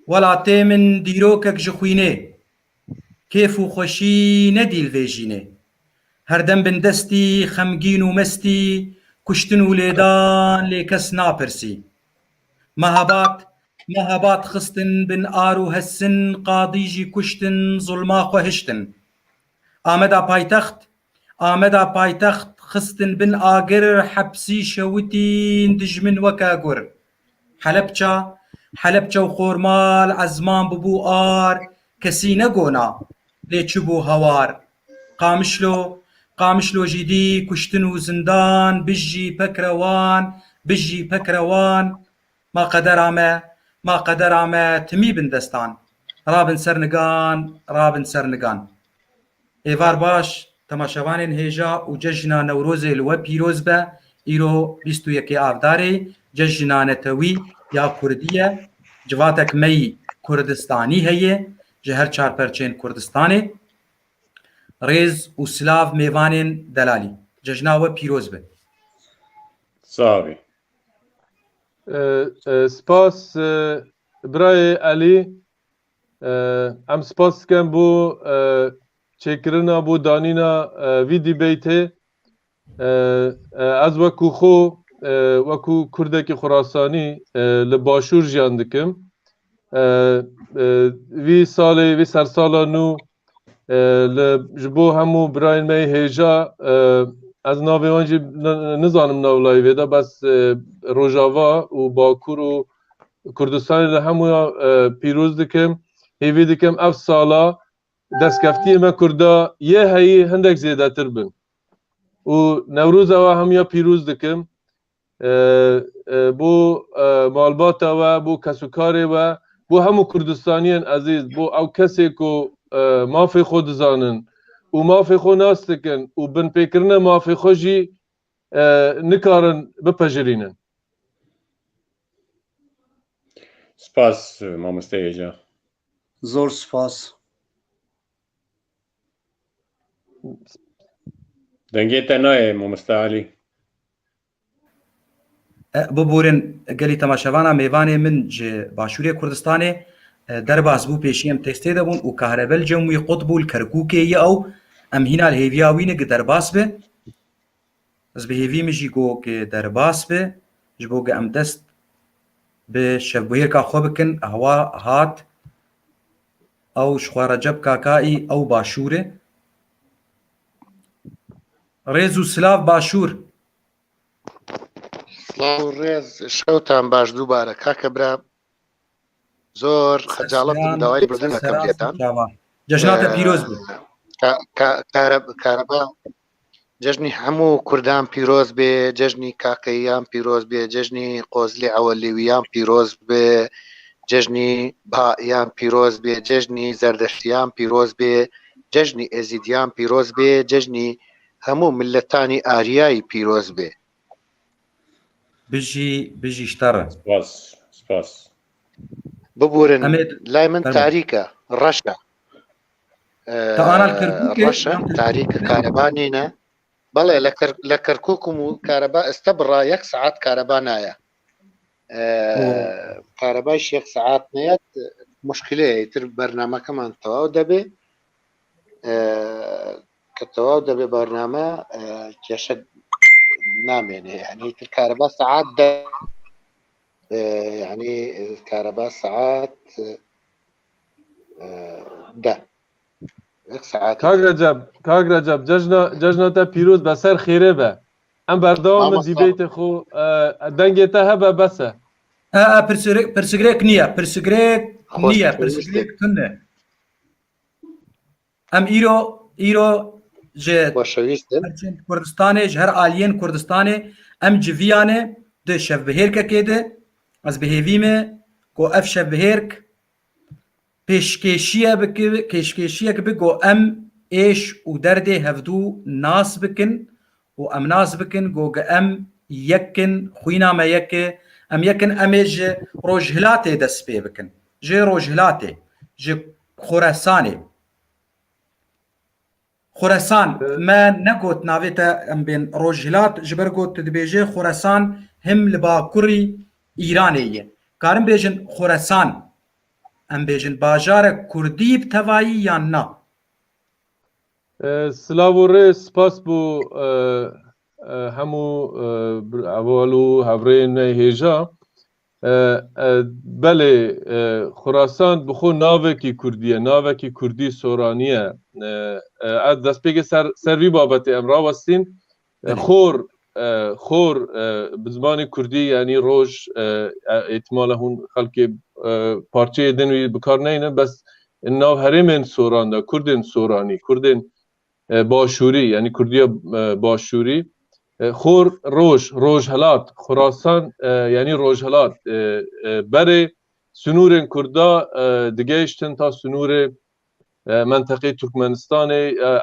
وڵاتێ من دیرۆکێک ji xwînê kêf û xweşî nedîlvêjînê herdem bin destî xemgîn û mestî kuştin û lêdan lê kes napirsî mehebat xistin bin ar û hessin qadî jî kuştin zulma xwe hiştin Ameda paytext xistin bin agir hepsî şewitîn dijmin weke gur Helepçe û xormal ezman bibû ar kesî negona lê çibû hewar Qamişlo jî dî kuştin û zindan bij jî pek rewan ma qedera me timî bin destan rabin ser nigan Êvar baş temaşevanên hêja û cejna Newrozê li we pîroz be îro 21 avdarê cejna netewî ya Kurdî ye civatek meyî Kurdistanî heye ji her çarperçeyên Kurdistanê rêz û silav mêvanên delalî cejna we pîroz be Savî spas birayê Elî em spas dikim bû çêkirina bû danîna vî dîbeytê ez wekû xwe wekû Kurdekî Xurasanî li başûr jiyan dikim vî salê vî sersala nû ji bo hemû birayên me hêja ez navê wan jî nizanim navlayê vê de bes Rojava û Bakur û Kurdistanê li hemû ya pîroz dikim hêvî dikim ev sala destkeftiyê me Kurda yê heyî hindek zêdetir bin û Newroza we hemiya pîroz dikim بۆ malbata we bû kesûkarê we bû hemû Kurdistaniyên ezîz bû ew kesê ku mafê xwe dizanin û mafê xwe nas dikin û binpêkirina mafê xwe jî nikarin bipejirînin. Spas mamoste hêja. Zor spas. Dengê te nayê mamoste Elî. ببورن gelî temaşevana mêvanê min ji Başûrê Kurdistanê derbas bû pêşî em testê de bûn û kahrebel cem wî qut bû li Kerkûkê ye ew em hîna li hêviya wî ne gi derbas be ez bi hêvî min jî got derbas be ji bo em dest bi şevbûyêrka xwe bikin hewa hat ew ji xwe Recep Kakayî ew Başûrê rêz û silav Başûr سڵاو و ڕێز شەوتان باش دووبارە کاکە برا زۆر خەجاڵەتم داوای بردن دەکەم لێتان جەژناتە پیرۆز بێ کارەبا جەژنی هەموو کوردان پیرۆز بێ جەژنی کاکەییان پیرۆز بێ جەژنی قۆزلی ئەوەلیویان پیرۆز بێ جەژنی بایان پیرۆز بێ جەژنی زەردەشتیان پیرۆز بێ جەژنی ئێزیدیان پیرۆز بێ جەژنی هەموو ملەتانی ئاریایی پیرۆز بێ بژی شتەڕە سپاس ببورن لای من تاریکە ڕەشە ڕەشە تاریکە کارەبانینە بەڵێ لە کەرکووکم و کارەبا ئێستا بڕا 1 سعات کارەبا نایە کارەباش 1 سعات نەیەت مشکلەیە تر بەرنامەکەمان تەواو دەبێ کە تەواو دەبێ بەرنامە کێشە نامێنێ یعنی تر کارەبا سعات یعنی کارەبا سعات ده کاک رەجەب جەژنەتە پیرۆز بەسەر خێرێ بە ئەم بەردەوامە دیبێتە خۆ دەنگێتە هەبە بەسە پرسگرێک نییە پرسگرێک تونە ئەم ئیرۆ Kurdistanê ji her aliyên Kurdistanê em civiyanê di şevbihêrkekê de ez bihêvî me ku ev şevbihêrk pêşkêşiyek bi ku em êş û derdê hevdû nas bikin û em nas bikin ku em yekin xwîna me yekê em yekin em ê ji rojhilatê dest pê bikin ji rojhilatê ji Xoresanê Xoresan me negot navê te em bên rojhilat ji ber got dibêje Xoresan him li bakurî Îranê ye karin bêjin Xoresan em bêjin bajarek Kurdî bi tevayî yan na سلاوره سپاس بو همو اولو هفرین هیجا بله خراسان بخو ناوکی کردیه ناوکی کردی سورانیه از دست بگه سروی بابت امرا وستین خور بزمان کردی یعنی روش احتمال هون خلق پارچه دنوی بکار نینه بس ناو هرمین سوران دا کردین سورانی کردین باشوری یعنی کردی باشوری خور روش هلات خراسان یعنی روش هلات بره سنور کردا دگیشتن تا سنور منطقه ترکمنستان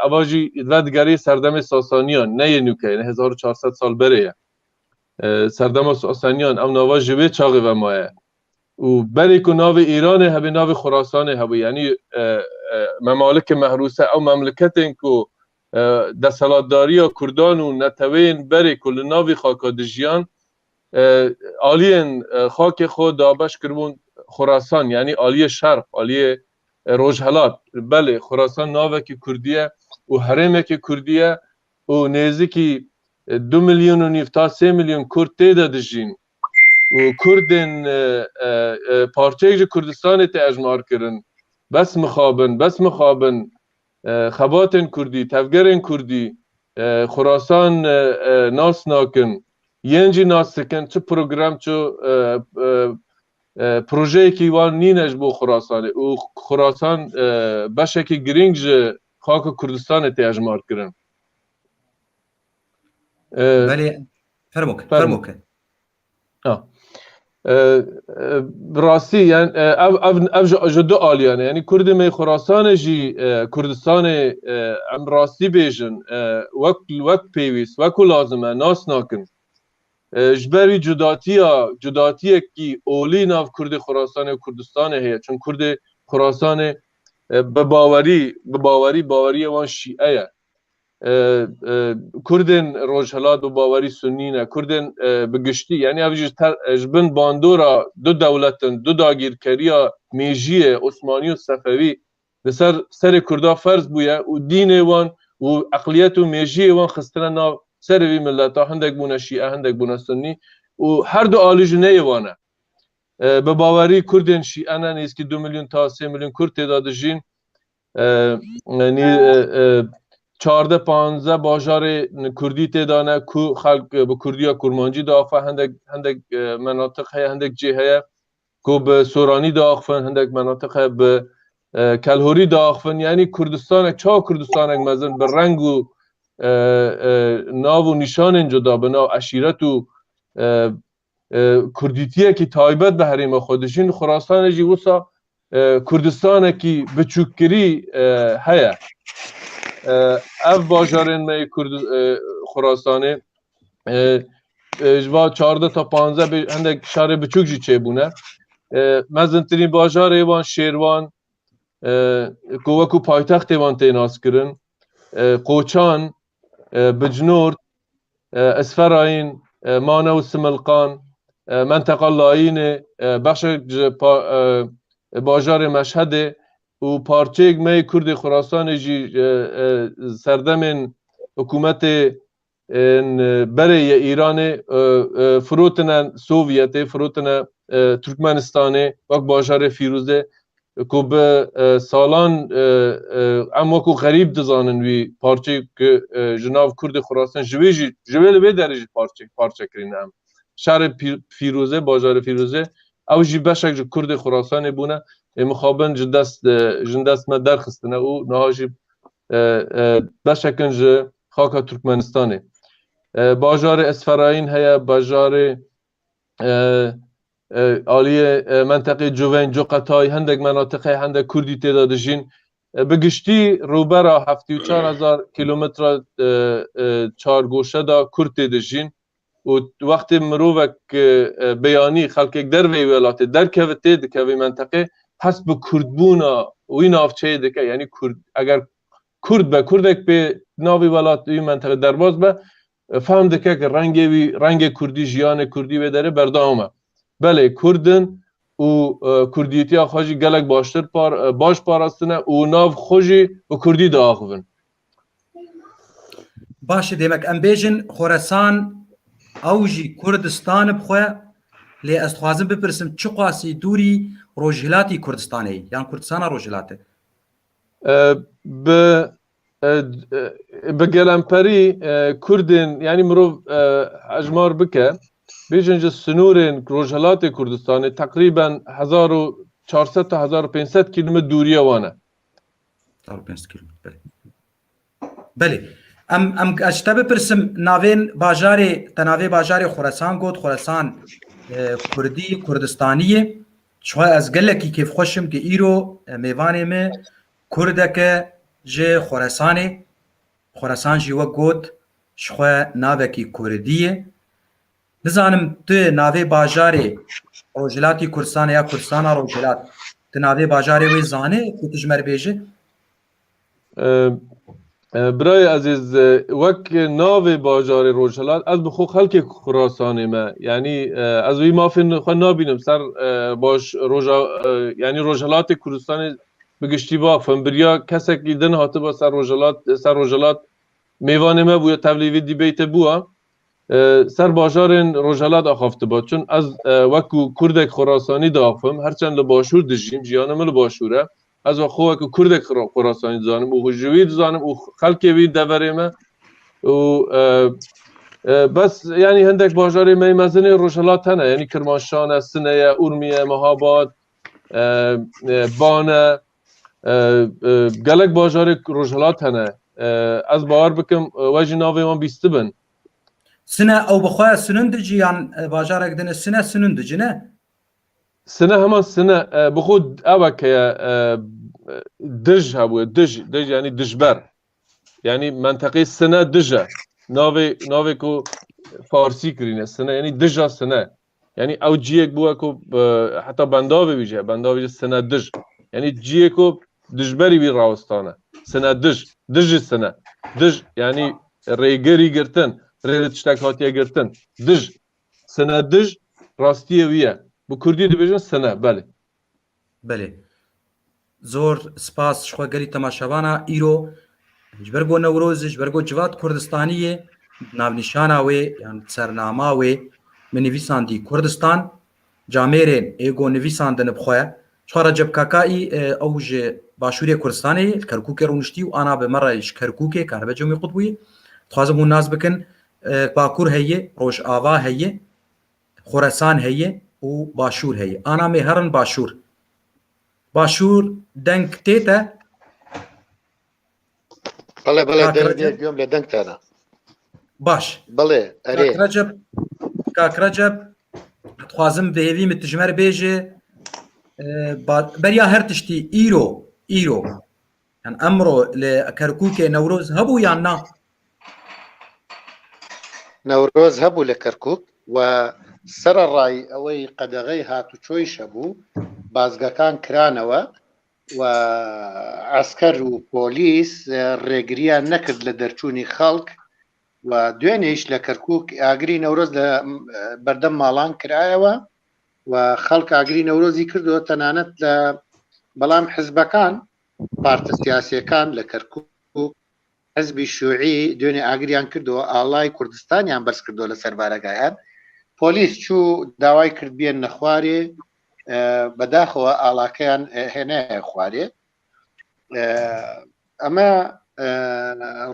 اواجی ودگری سردم ساسانیان نه نوکه نه 1400 سال بره سردم ساسانیان ام نوا جوه چاقه و ماه و بری که ناو ایران هبه ناو خراسان هبه یعنی ممالک محروسه او مملکتین که دستالاتداری کردان و نتوین بری کل ناوی خاکا دجیان آلین خاک خود دابش کربون خراسان یعنی آلی شرق آلی روجهلات بله خراسان ناوکی کردیه و هرمکی کردیه و نزدیکی 2 میلیون و نیف تا 3 میلیون کرد تیدا دجین و کردن پارچه کردستان تی اجمار کرن بس مخابن خباتن کردی تفگرن کردی خراسان ناس ناکن ینجی ناس سکن چه پروگرام چه پروژه کی وان نینج بو خراسان و خراسان بشکی گرینگ خاک کردستان تی اجمار کرن بله فرموک راستی یعنی اف جدو آلیانه یعنی کرد می خراسان جی کردستان ام راستی بیجن وقت پیویس وقت لازمه ناس ناکن جبری جداتیه کی اولی ناف کرد خراسان و کردستان هیه چون کرد خراسان به باوری وان شیعه کردن روجهلات و باوری سنی نه کردن بگشتی یعنی اویج جبن باندورا دو دولتن دو داگیرکریا میجیه عثمانی و صفوی سر کردا فرض بویه و دین وان و اقلیت و میجیه وان خستن نا سر وی ملتا هندک بونه شیعه هندک بونه سنی و هر دو آلیج نیوانه به باوری کردن شیعه نه نیست که 2 میلیون تا 3 میلیون کرد تعداد جین 14-15 باجار کردی تدانه کو خلق به کردی یا کرمانجی داخل هندک مناطق های هندک جهه کو به سورانی داخل هندک مناطق به کلهوری داخل یعنی کردستان چا کردستان مزن به رنگ و ناو و نشان جدا به ناو عشیرت و کردیتیه که تایبت به حریم خودشین خراسان جی وسا کردستان کی بچوکری هیا اف باجارن می کرد خراسانه جوا 14 تا 15 هندک شهر بچوک جی چه بونه مزنترین باجار ایوان شیروان کوکو پایتخت ایوان تیناس کرن قوچان بجنورد اسفراین مانه و سملقان منطقه لاین بخش باجار مشهد و پارچه می کرد خراسان جی سردم حکومت بره ایران فروتن سوویت فروتن ترکمنستان وقت باجار فیروزه که به سالان اما که غریب دزانن وی پارچه که جناب کرد خراسان جویل به درجه پارچه کرینم شهر فیروزه باجار فیروزه او جی بشک کرد خراسان بونه مخابن جندست ما درخستنه او نهاجی بشکن خاک ترکمنستانه باجار اسفراین هیا باجار آلی منطقه جوین جو قطای هندک مناطقه هندک کردی تعداد جین بگشتی روبرا 74,000 کیلومتر 4 گوشه دا کرد تعداد جین و وقت مروفک بیانی خلق یک در وی ولات در کوته دکوی منطقه حسب کردبونا وی نافچه دکه یعنی اگر کرد به کردک به ناوی ولات وی منطقه درباز به فهم دکه که رنگ کردی جیان کردی و داره بردامه بله کردن و کردیتیا خوشی گلک باشتر باش پاراستنه و ناو خوشی و کردی داخون. باشه دیمک ام بیجن خراسان اوجی کردستان بخواه لی از خوازم بپرسم چه قاسی دوری روجهلاتی کردستانه یان کردستان روجهلاته به گلمپری کردین یعنی مرو اجمار بکه بیجن جه سنورین روجهلات کردستان تقریبا 1400 تا 1500 کیلومتر دوری وانه 1500 کیلومتر بله ام اشتا بپرسم ناوین باجار تناوی باجار خراسان گوت خراسان کردی کردستانیه شو از گلکی کیف خوشم که ایرو میوانه me کردک جه خراسان جیوه گوت شو ناوکی کردیه نزانم تو ناوی باجار روجلاتی کردستان یا کردستان روجلات تو ناوی باجار وی زانه که تجمر بیجه برای عزیز وک ناو باجار روجهلات از بخو خلک خراسانی ما یعنی از وی مافین خو نابینم سر باش یعنی روجهلات کردستان بگشتی بافم بریا کسکی دن هاته با سر روجهلات میوان ما بویا تبلیغ دیبیت بوا سر باجار روجهلات آخافته با چون از وکو کردک خراسانی دافم هرچند لباشور دجیم جیانم لباشوره از خو که کردک خراسانی زانم و جوید زانم و خلک وی دورمه و بس یعنی هندک باجار می مزنه روجهلات هنه یعنی کرمانشاه سنه ارمیه مهاباد بانه گلک باجار روجهلات هنه از باور بکم واجی ناوی من بیسته بن سنه او بخواه سنندجی یان باجار اگدن سنه سنندجی نه سنه همان سنه بخود اوه که دج هبوه دج یعنی دجبر یعنی منطقه سنه دجه ناوی که فارسی کرینه سنه یعنی دجه سنه یعنی او جیک بوه که حتی بنداوی بیجه سنه دج یعنی جیک که دجبری بی راوستانه سنه دج سنه دج یعنی ریگری گرتن ریل تشتک هاتیه گرتن دج سنه دج راستیه ویه bu Kurdî dibêjin sene belê. Belê. Zor spas ji xwe gelî temaşevana îro ji ber got Newrozê ji ber got civat Kurdistaniyê navnîşana wê yan sernama wê min nivîsandî Kurdistan camêrên êgo nivîsandin bi xwe çi Recep Kakayî ew ji Başûrê Kurdistanê li Kerkûkê rûniştî û ana bi merra ji Kerkûkê karibe Cemî Qutbûyê dixwazim hûn nas bikin Bakur heye Rojava heye Xorasan heye û Başûr heye ana mê herin Başûr deng tête بله گوێم لە دەنگتانە baş بڵێ ئەرێ Kak Recep dixwazim bi hêvî min tijmer bêje beriya her tiştî îro yan emro li Kerkûkê Newroz hebû yan na نەورۆز هەبوو لە کەرکووک و سەرەڕای ئەوەی قەدەغەی هاتوچۆیش هەبوو بازگەکان کرانەوە و عسکەر و پۆلیس ڕێگریان نەکرد لە دەرچوونی خەڵک و دوێنێش لە کەرکووک ئاگری نەورۆز لە بەردەم ماڵان کرایەوە و خەڵک ئاگری نەورۆزی کردەوە تەنانەت لە بەڵام حزبەکان پارتە سیاسیەکان لە کەرکووک حزبی شوعی دوێنێ ئاگریان کردەوە ئاڵای کوردستانیان بەرز کردەوە لە سەربارەگایان پۆلیس چوو داوای کرد بێن نەخوارێ بەداخەوە ئاڵاکەیان هێنایە خوارێ ئەمە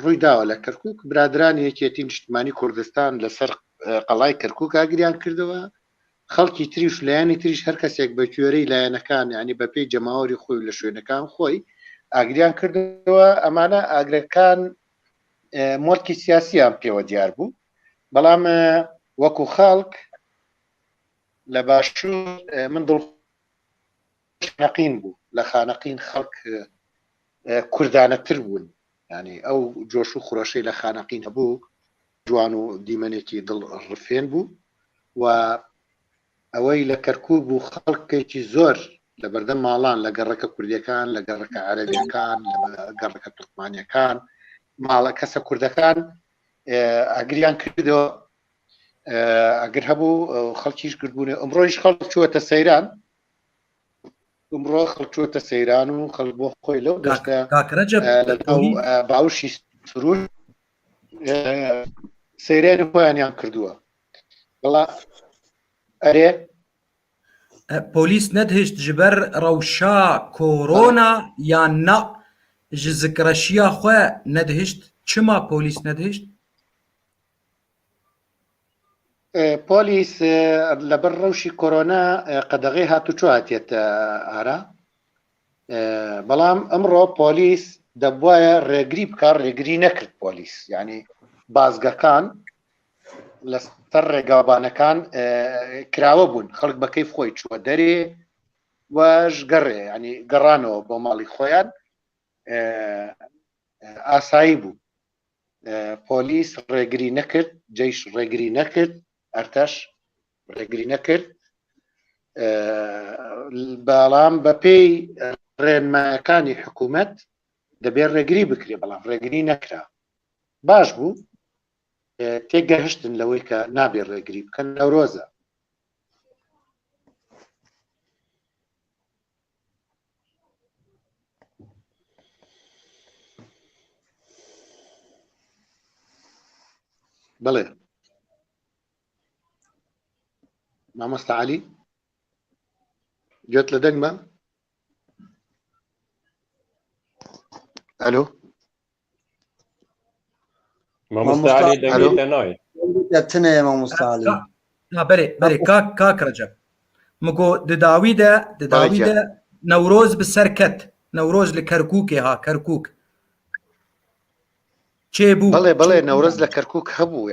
ڕووی داوە لە کەرکووک برادرانی یەکێتی نیشتمانی کوردستان لەسەر قەڵای کەرکووک ئاگریان کردەوە خەڵکی تریش لایەنی تریش هەر کەسێک بە کوێرەی لایەنەکان ینی بەپێی جەماوەری خۆی لە شوێنەکان خۆی ئاگریان کردەوە ئەمانە ئاگرەکان مۆڵکی سیاسیان پێوە دیار بوو بەڵام وەکو خەڵک لە باشوور من دڵخانەقین بوو لە خانەقین خەڵک کوردانەتر بوون ینی ئەو جۆش و خوڕەشەی لە خانەقین هەبوو جوان و دیمەنێکی دڵ ڕفێن بوو و ئەوەی لە کەرکووک بوو خەڵکێکی زۆر لە بەردەم ماڵان لە گەڕەکە کوردیەکان لە گەڕەکە عەرەبیەکان لە گەڕەکە تورکمانیەکان ماڵە کەسە کوردەکان ئاگریان کردەوە ئەگەر هەبوو خەڵکیش کردبوون ئەمڕۆیش خەڵک چووەتە سەیران ئەمڕۆ خەڵک چووەتە سەیران و خەڵک بۆ خۆی لەو دەشتە کاک ڕەجەب لەناو باوشی سروش سەیرانی خۆیانیان کردووە بەڵا ئەرێ پۆلیس نەدهشت ji ber rewşa korona yan na ji zikreşiya xwe nedihişt çima polîs nedihişt پۆلیس لەبەر ڕەوشی کۆرۆنا قەدەغی هاتوچۆ هاتێتە ئارا بەڵام ئەمڕۆ پۆلیس دەبواە ڕێگری بکار ڕێگری نەکرد پۆلیس یعنی بازگەکان لەسەر ڕێگاوبانەکان کراوە بوون خەڵک بە کەیف خۆی چووە دەرێ وەش گەڕێ ینی گەڕانەوە بۆ ماڵی خۆیان ئاسایی بوو پۆلیس ڕێگری نەکرد جەیش ڕێگری نەکرد ئەرتەش ڕێگری نەکرد بەڵام بەپێی ڕێنمایەکانی حکوومەت دەبێت ڕێگری بکرێ بەڵام ڕێگری نەکرا باش بوو تێگەهشتن لەوەی کە نابێت ڕێگری بکەن نەورۆزە بەڵێ مامۆستا عەلی گوێت لە دەنگمە ئەلۆ مامۆستا عەلی دەنگێتە نایە تنەیە مامۆستا عەلی berê kak Recep min got di dawî de Newroz bi ser ket Newroz li Kerkûkê ha Kerkûk çêbû بەڵێ نەورۆز لە کەرکووک هەبوو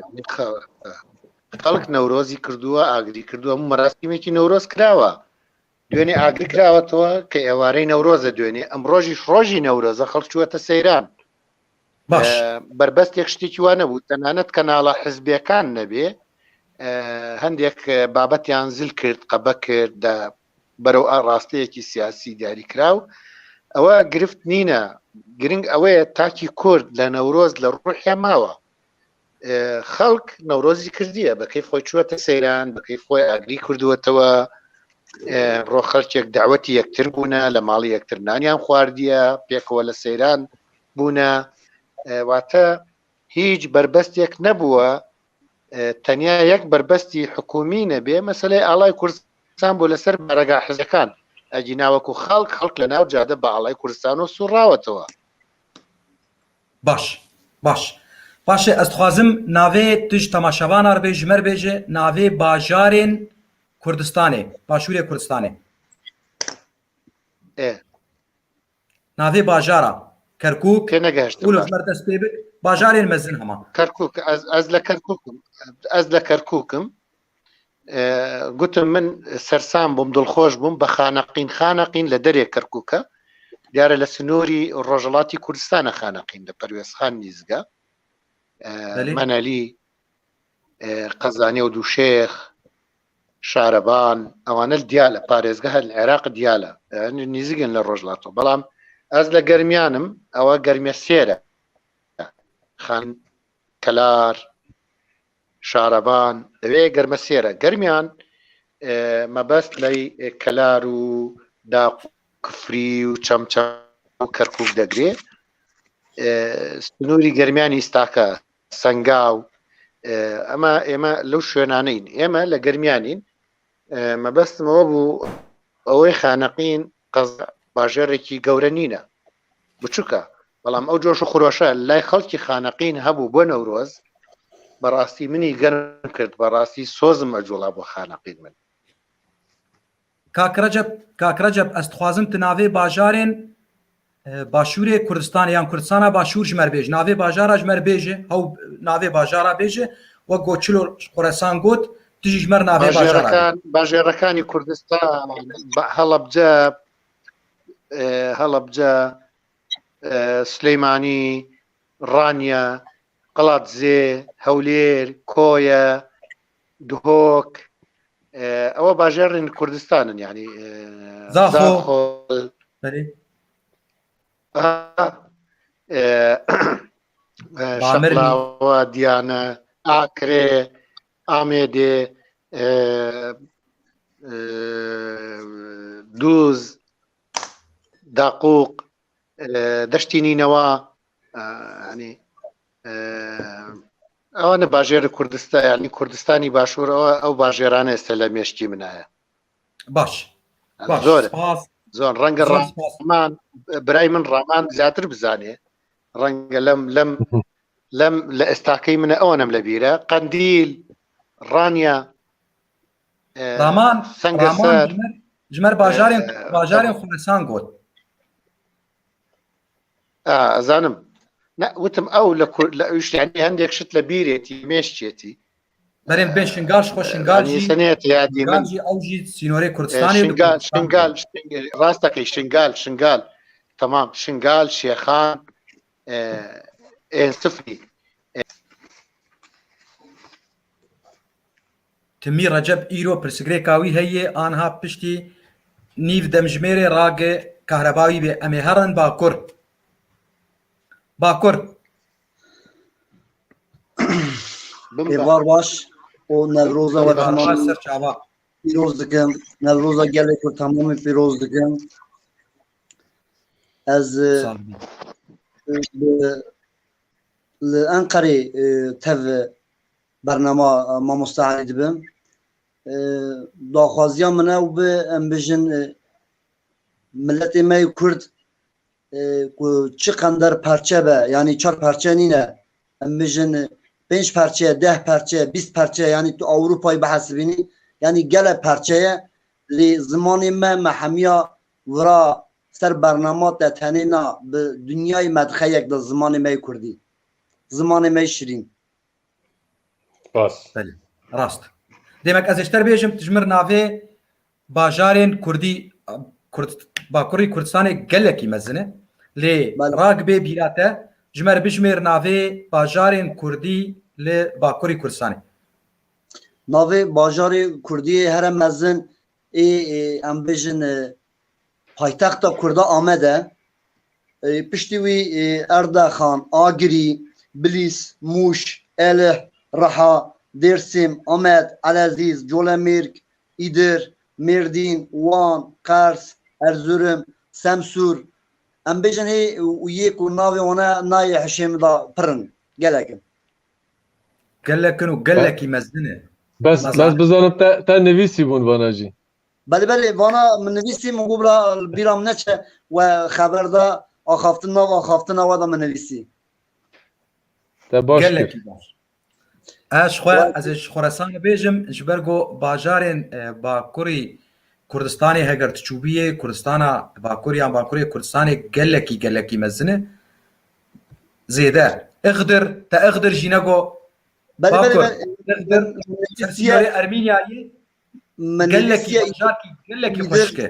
خەڵک نەورۆزی کردووە ئاگری کردووە مەراسیمێکی نەورۆز کراوە دوێنێ ئاگری کراوەتەوە کە ئێوارەی نەورۆزە دوێنێ ئەم ڕۆژیش ڕۆژی نەورۆزە خەڵک چووەتە سەیران باش بربەستێک شتێکی وانە بوو تەنانەت کەناڵە حزبیەکان نەبێ هەندێک بابەتیان زل کرد قەبە کرد بەرەو ڕاستەیەکی سیاسی دیاری کراو ئەوە گرفت نینە گرنگ ئەوەیە تاکی کورد لە نەورۆز لە ڕوحیا ماوە خەڵک نەورۆزی کردیە بەکەی خۆی چووەتە سەیران بەکەی خۆی ئاگری کردووەتەوە ڕۆ خەڵکێک داوەتی یەکتر بوونە لە ماڵی یەکترنانیان خواردیە پێکەوە لە سەیران بوونە واتە هیچ بربەستێک نەبووە تەنیا یەک بربەستی حکومی نەبێ مەسەلەی ئاڵای کوردستان بۆ لەسەر بەرەگا حزەکان ئەجی ناوەکو خەڵک لە ناو جادە بە ئاڵای کوردستان و سوڕاوەتەوە باش باشێ ez dixwazim navê tu ji temaşevanan bê ji me bêje navê bajarên Kurdistanê Başûrê Kurdistanê navê bajara Kerkûk پێ نەگەشتم û li mer dest pê bik bajarên mezin hema کەرکووک ئەز لە کەرکووکم گوتم من سەرسام بووم دڵخۆش بووم بە خانەقین لە دەرێ کەرکووکە دیارە لە سنووری ڕۆژەڵاتی کوردستانە خانەقین لە پەروێزخان نیزگە مەنەلی قەزانێ و دووشێخ شارەبان ئەوانە دیا لە پارێزگە هەر لە عێراق دیالە نزیگەن لە ڕۆژڵاتەوە بەڵام ئەز لە گەرمیانم ئەوە گەرمە سێرە خان کەلار شارەبان لەوێ گەرمە سێرە گەرمیان مەبەست لەی کەلار و داق کفری و چەمچە و کەرکووک دەگرێت سنووری گەرمیانی ئیستاکە سەنگاو ئێمە لەو شوێنانەین ئێمە لە گەرمیانین مەبەستمەوە بوو ئەوەی خانەقین باژێڕێکی گەورە نینە بچووکە بەڵام ئەو جۆش و خۆشە لای خەڵکی خانەقین هەبوو بۆ نەورۆز بەڕاستی منی گەرم کرد بەڕاستی سۆزم ئەجوڵا بۆ خانەقین من کاک Recep ez dixwazim tu navê bajarên Başûrê Kurdistanê yan Kurdistana Başûr ji me bêje navê bajara ji me bêje hew navê bajara bêje we goçilo Xoresan got tu jî ji me navê bajara باژێڕەکانی کوردستان هەڵەبجە سلەیمانی ڕانیە قەڵاتزێ هەولێر کۆیە دهۆک ئەوە باژێڕین کوردستانن ینی شەقلاوە دیانە ئاکرێ ئامێدێ دووز داقوق دەشتی نینەوە ینی ئەوانە باژێر کوردستان ینی کوردستانی باشوورەوە ئەو باژێرانە ئێستا لە مێشتی منایە باش زۆر سپاس زۆر ڕەنگە ڕامان برای من ڕامان زیاتر بزانێ ڕەنگە لەم لە ئێستاکەی منە ئەوە نەم لە بیرە قەندیل ڕانیا رامان سەنگەسەر ژمەر باژارێن خۆرەسان گوت ئەزانم وتم ئەو لە ئەوشتیانی هەندێک شت لە بیرێتی مێشتێتی بەرێن بێن شنگال خۆ شنگالی سنێت یادی من ئەوژی سینۆرەی کوردستانی شنگال ڕاستەکەی شنگال تەمام شنگال شێخان سفری تمی ڕەجەب ئیرۆ پرسگرێکاوی هەیە ئانها پشتی نیو دەمژمێرێ ڕاگە کارەباوی بێ ئەمێ هەڕن باکوور ێوار باش و نەڤرۆزەوە تەمام سەر چاوا پیرۆز دەکەم نەڤرۆزە گەلێک و تەمامی پیرۆز دەکەم ئەز لە ئەنقەرێ تەڤ بەرنەما مامۆستا عەلی دبم داخوازیە منە و بە ئەم بژن ملەتێ مەی کورد چی قەندەر پەرچە بە ینی چار پەرچە نینە ئەم بژن 5 پەرچە 10 پەرچە 20 پەرچە ینی تو ئەوروپای بەحەسبینی ینی گەلە پەرچەیە لێ زمانی me mehemiya vira ser bernama te tenêna bi dunyayê me dixeyek da zimanê me Kurdî zimanê me şirîn ڕاست دێمەک ئەزێشتەر بێژم تژمر ناوێ باژارên Kurdî باکوڕی کوردستانê gelekî mezin e lê rak bê bîrate ji me re bijmêr navê bajarên Kurdî li Bakurî Kurdistanê navê bajarê Kurdiyê here mezin ê em bêjin paytexta Kurda Amed e piştî wî Erdexan, Agirî, Bilîs, Mûş, Elih, Reha, Dêrsim, Amed, Elezîz, Colemêrg, İdir, Mêrdîn, Wan, Qers, Erzurum, Semsûr em bêjin hê û yek û navê wana nayê hişêm da pirin gelekin gelekin û gelekî mezin e بس بزانم تا نویسی بون وانا جی بله بله وانا من نویسی من گوبلا بیرام نچه و خبر دا آخافتن ناو آخافتن ناو دا من نویسی تا باش gelekî baş ez ji Xurasanê bêjim ji ber got bajarên Bakurî Kurdistanê heger tiçûbiyê Kurdistana Bakuriyan Bakurê Kurdistanê gelekî mezin e zêde Iğdir te Iğdir jî ne got بله بله Ermînyayê gelekî xweşke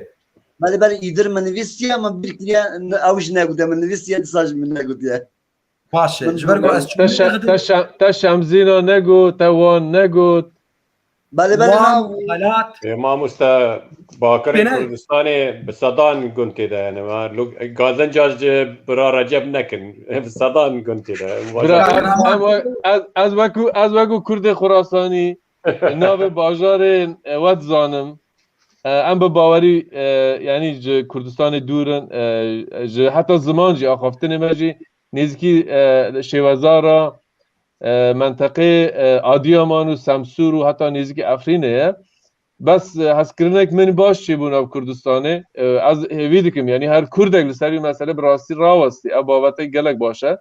بله بله ایدر من نویسی اما bir kiliye avuç ne gude من نویسی disaj min ne gude باشه ji ber got ez تا شمزینا نگو تا وان نگو بله بله halat مامۆستا باکەڕی کوردستانê bi sedan gund têde yani gazencaş bira receb nekin bi sedan gund têde ez wekû Kurdê Xurasanî navê bajarên we dizanim em bi bawerî yanî ji Kurdistanê dûrin ji heta ziman jî axaftinê me jî nêzîkî şêwezara منطقه Adıyaman û Semsûr û heta nêzîkî Efrînê ye bes hezkirinek min baş çêbûn ev Kurdistanê ez hêvî dikim yanî her Kurdek li ser vî mesele bi rastî rawestî ev babetek gelek baş e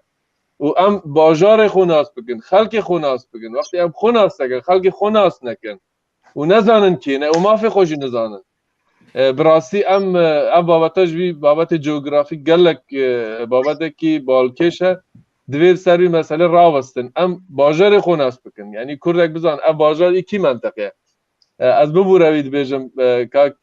û em bajarê xwe nas bikin xelkê xwe nas bikin wextî em xwe nas nekin xelkê xwe nas nekin û nezanin kê ne û mafê xwe jî nizanin bi rastî em ev babeta ji vî babetê geografîk gelek babetekî balkêş e divêr ser vî mesele rawestin em bajarê xwe nas bikin yanî Kurdek bizan ev bajar îkî menteqe ez bibûrevî dibêjim kak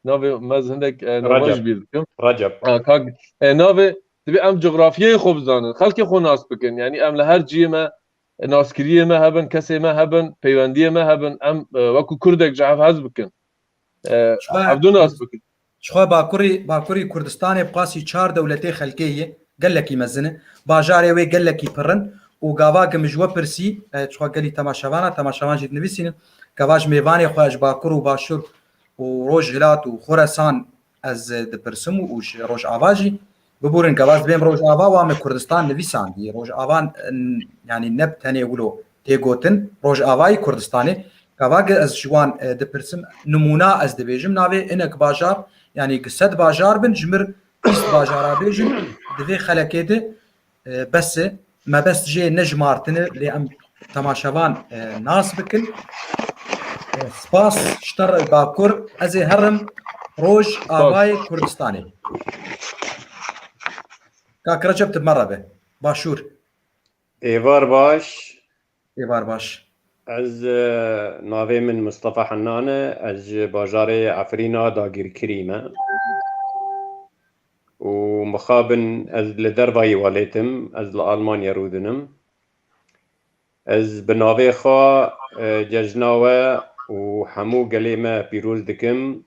navê mez hindek navaş bîr dikim Recep kak navê divê em coğrafiyayê xwe bizanin xelkê xwe nas bikin yanî em li her ciyê me naskiriyê me hebin kesê me hebin peywendiyê me hebin em wekû Kurdek ji hev hez bikin hevdû nas bikin ji xwe Bakurî Kurdistanê qasî çar dewletê xelkê ye gelekî mezin e bajarê wê gelekî pirin û gavakim ji we pirsî ji xwe gelî temaşevan jî dinivîsînin gava ji mêvanê xwe ji Bakur û Başûr û Rojhilat û Xoresan از دپرسم و روش آواجی ببورن که باز بیم روش آوا و ام کردستان نویساندی روش آوان یعنی نب تنی ولو تیگوتن روش آوای کردستانی که واقع از جوان دپرسم نمونه از دبیجم ناوی اینک باجار یعنی قصد باجار بن جمر بیست باجارا بیجن دوی خلکیده بس ما بس جي نجمارتن لأم تماشوان ناس بكن سپاس شتر باكور ازي هرم روج آواي كردستاني كاك رجبت بمرة به باشور ايوار باش ايوار باش از ناوي من مصطفى حنانه از باجاري عفرينا داگير كريمه ومخابن از لدرباي واليتم از لألمانيا رودنم از بناوي خوا ججناوه وحمو قليمه بيروز دكم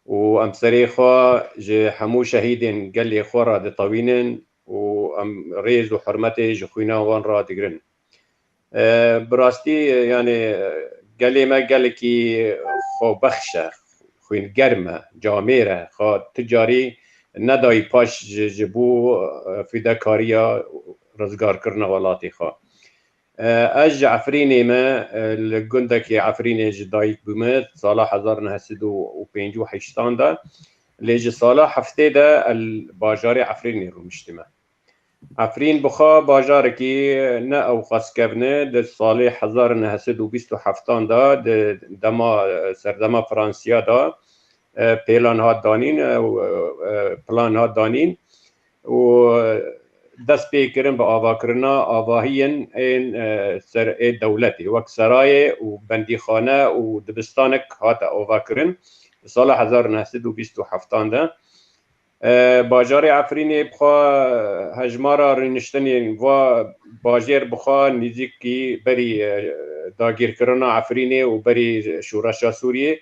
وامسري خوا جي حمو شهيدين قلي خورا دي طوينن وام ريز وحرمتي جخوينا وان را دقرن براستي يعني قليمه قالكي خو بخشه خوين قرمه جاميره خو تجاري ندای پاش جبو فداکاریا رزگار کرنا ولاتی خوا اج عفرینی ما لگندکی عفرینی جدایک بومد سال 1958 دا لیج سال هفته دا الباجار عفرینی رو مجتمع عفرین بخوا باجار کی نه او قسکبنه د سال 1927 دا دما سردما فرانسیا دا پلان ها دانین و پلان ها دانین و دست پیکرن به آوا کرنا آواهین این سر دولتی وقت سرای و بندیخانه و دبستانک هات آوا کرن سال 1927 ده باجار عفرینی بخوا هجمارا رنشتنی و باجر بخوا نزدیکی بری داگیر کرنا عفرینی و بری شورش سوریه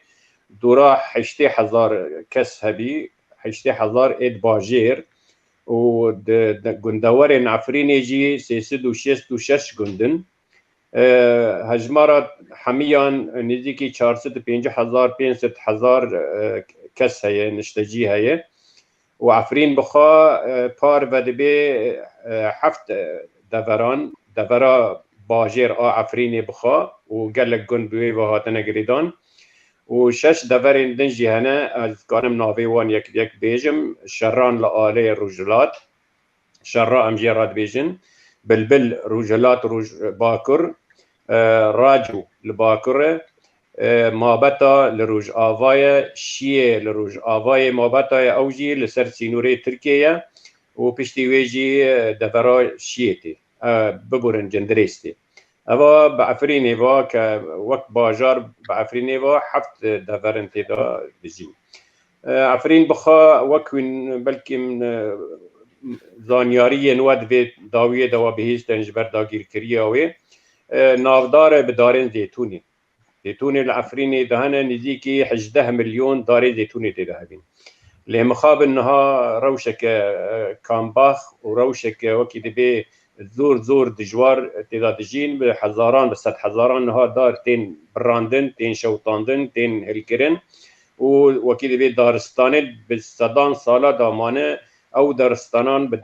دورا 80,000 کس هبی 80,000 اید باجر و گندوار عفرینی جی 366 گندن هجمارا همیان نزدیکی 450,000 500,000 کس هیه نشتجی هیه و عفرین بخوا پار و دبی 7 دورا باجر عفرینی بخوا و گلک گند بوی و هاتن گریدان و 6 دورین دنجی هنه از کانم ناوی وان یک بیجم شران لآله روجلات شرا امجیرات بیجن بلبل روجلات روج باکر راجو لباکر مابتا لروج آوای شیه لروج آوای مابتا اوجی لسر سینوری ترکیه و پشتی ویجی دورا شیه ببورن جندریستی اوا بعفرینی و که وقت باجار بعفرینی و 7 دورن تیدا بجی عفرین بخوا وکن بلکه زانیاری نواد به داویه دوا بهیش تنجبر داگیر کریه و نافدار بدارن زیتونی العفرینی دهنه نزدیکی 18 میلیون داره زیتونی تیدا هبین لی مخاب انها روشک کامباخ و روشک وکی دبی زور دجوار تیدا دجین به هزاران به 100,000 نها دار تین براندن تین شوتاندن تین هلکرن و وکی دبی دارستان به صدان سالا دامانه او دارستانان به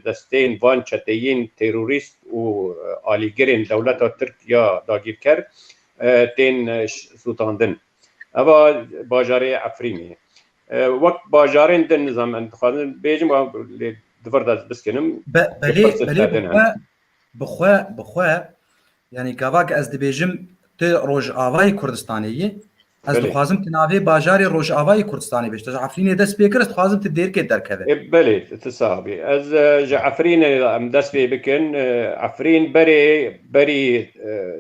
دستین وان چتین تروریست و آلیگرین دولت ترکیه داگیر کرد تین سوتاندن اما باجار عفرینی وقت باجارین دن نظام انتخابن بیجم دفرد از بسکنم بله بخوا یعنی کاواک از دبیجم ته روج آوای کردستانیه از دخوازم تناوی باجاری روج آوای کردستانی بیشتر عفرینی دست بیکر است خوازم تدیر که درکه بله تصابی از عفرین ام دست بی بکن عفرین بری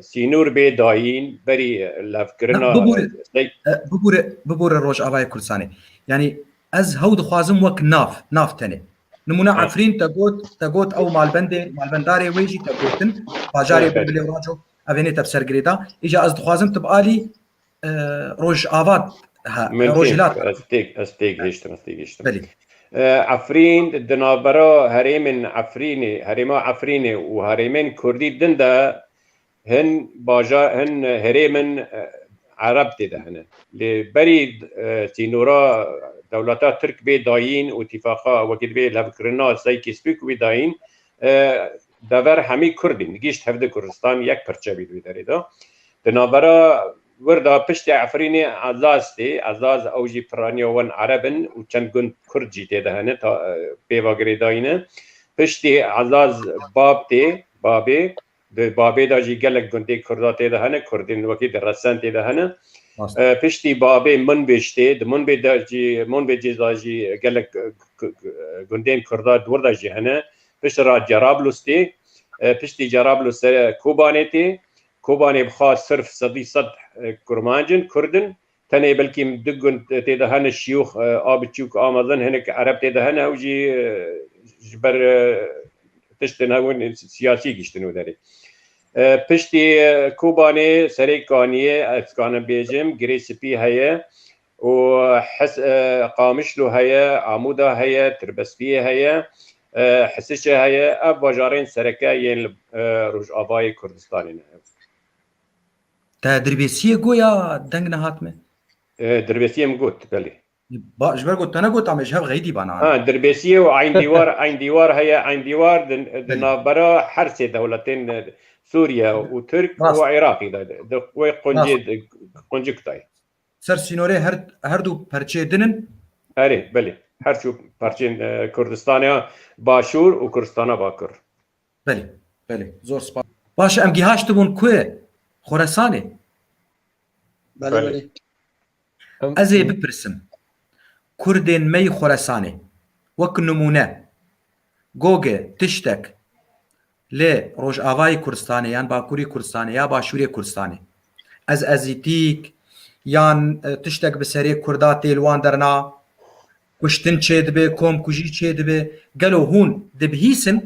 سینور بی داین بری لفکرنا ببور روج آوای کردستانی یعنی از هود خوازم وک ناف تنه نمونه عفرین تقوت او مالبنداري ويجي تقوتن باجاري بلبلي وراجو افيني تبسر جريدا اجا از خوازم تبقالي روج آوات روجلات استيق هشتم عفرين دنابرا هريمن هريما عفريني وهريمن كردي دندا هن هريمن عرب تده هنا لبريد تينورا دولتا ترک بی داین و اتفاقا وکید بی لبکرنا سایکی سپیک بی داین دور همی کردین نگیشت هفته کردستان یک پرچه بید بیداری دا دنابرا وردا پشت عفرین عزاز اوجی پرانیا ون عربن و چند گند کرد جیته دهنه تا بیواگری داینه پشت عزاز بابی بابی دا جی گلک گنده کرداته دهنه کردین وکی در رسن ته دهنه پشتی بابی منبشته د منبه جی داجی گلک گندین کردات وردا جی هنه پشت را جرابلس ته پشتی جرابلس کوبانه بخواست صرف صد کرمانجن کردن تنه بلکی دگن ته دهنه شیوخ آب چوک آمازن هنک عرب ته دهنه اوجی جبر تشتن هون سیاسی گشتنو داری پشتی کوبانه سریکانیه افغان بیجم گریسپی هیا و حس قامشلو هیا عمودا هیا تربسپی هیا حسش هیا اب وجارین سرکه ین روج آبای کردستانی نه تا دربیسیه گویا دنگ نهات me دربسیه مگوت بله باش برگو تنه گوت امش هف غیدی بنا دربسیه و عین دیوار هیا عین دیوار دنابرا هر سه دولتین سوريا وترك وعراقي ده وي قنجي كتاي سر سينوري هردو پرچه دنن اري بله هر شو پرچين كردستانيا باشور وكردستانا باكر بله زور سپاس باش ام گیهاشت بون کوه خراسانه بله ازي بپرسم كردين مي خراسانه وك نمونه گوگه تشتك لی روش آوای کردستانه یان باکوری کردستانه یا باشوری کردستانه از ازیتیک یان تشتک بسری کردات تیلوان درنا کشتن چه دبه کوم کجی چه دبه گلو هون دبهیسن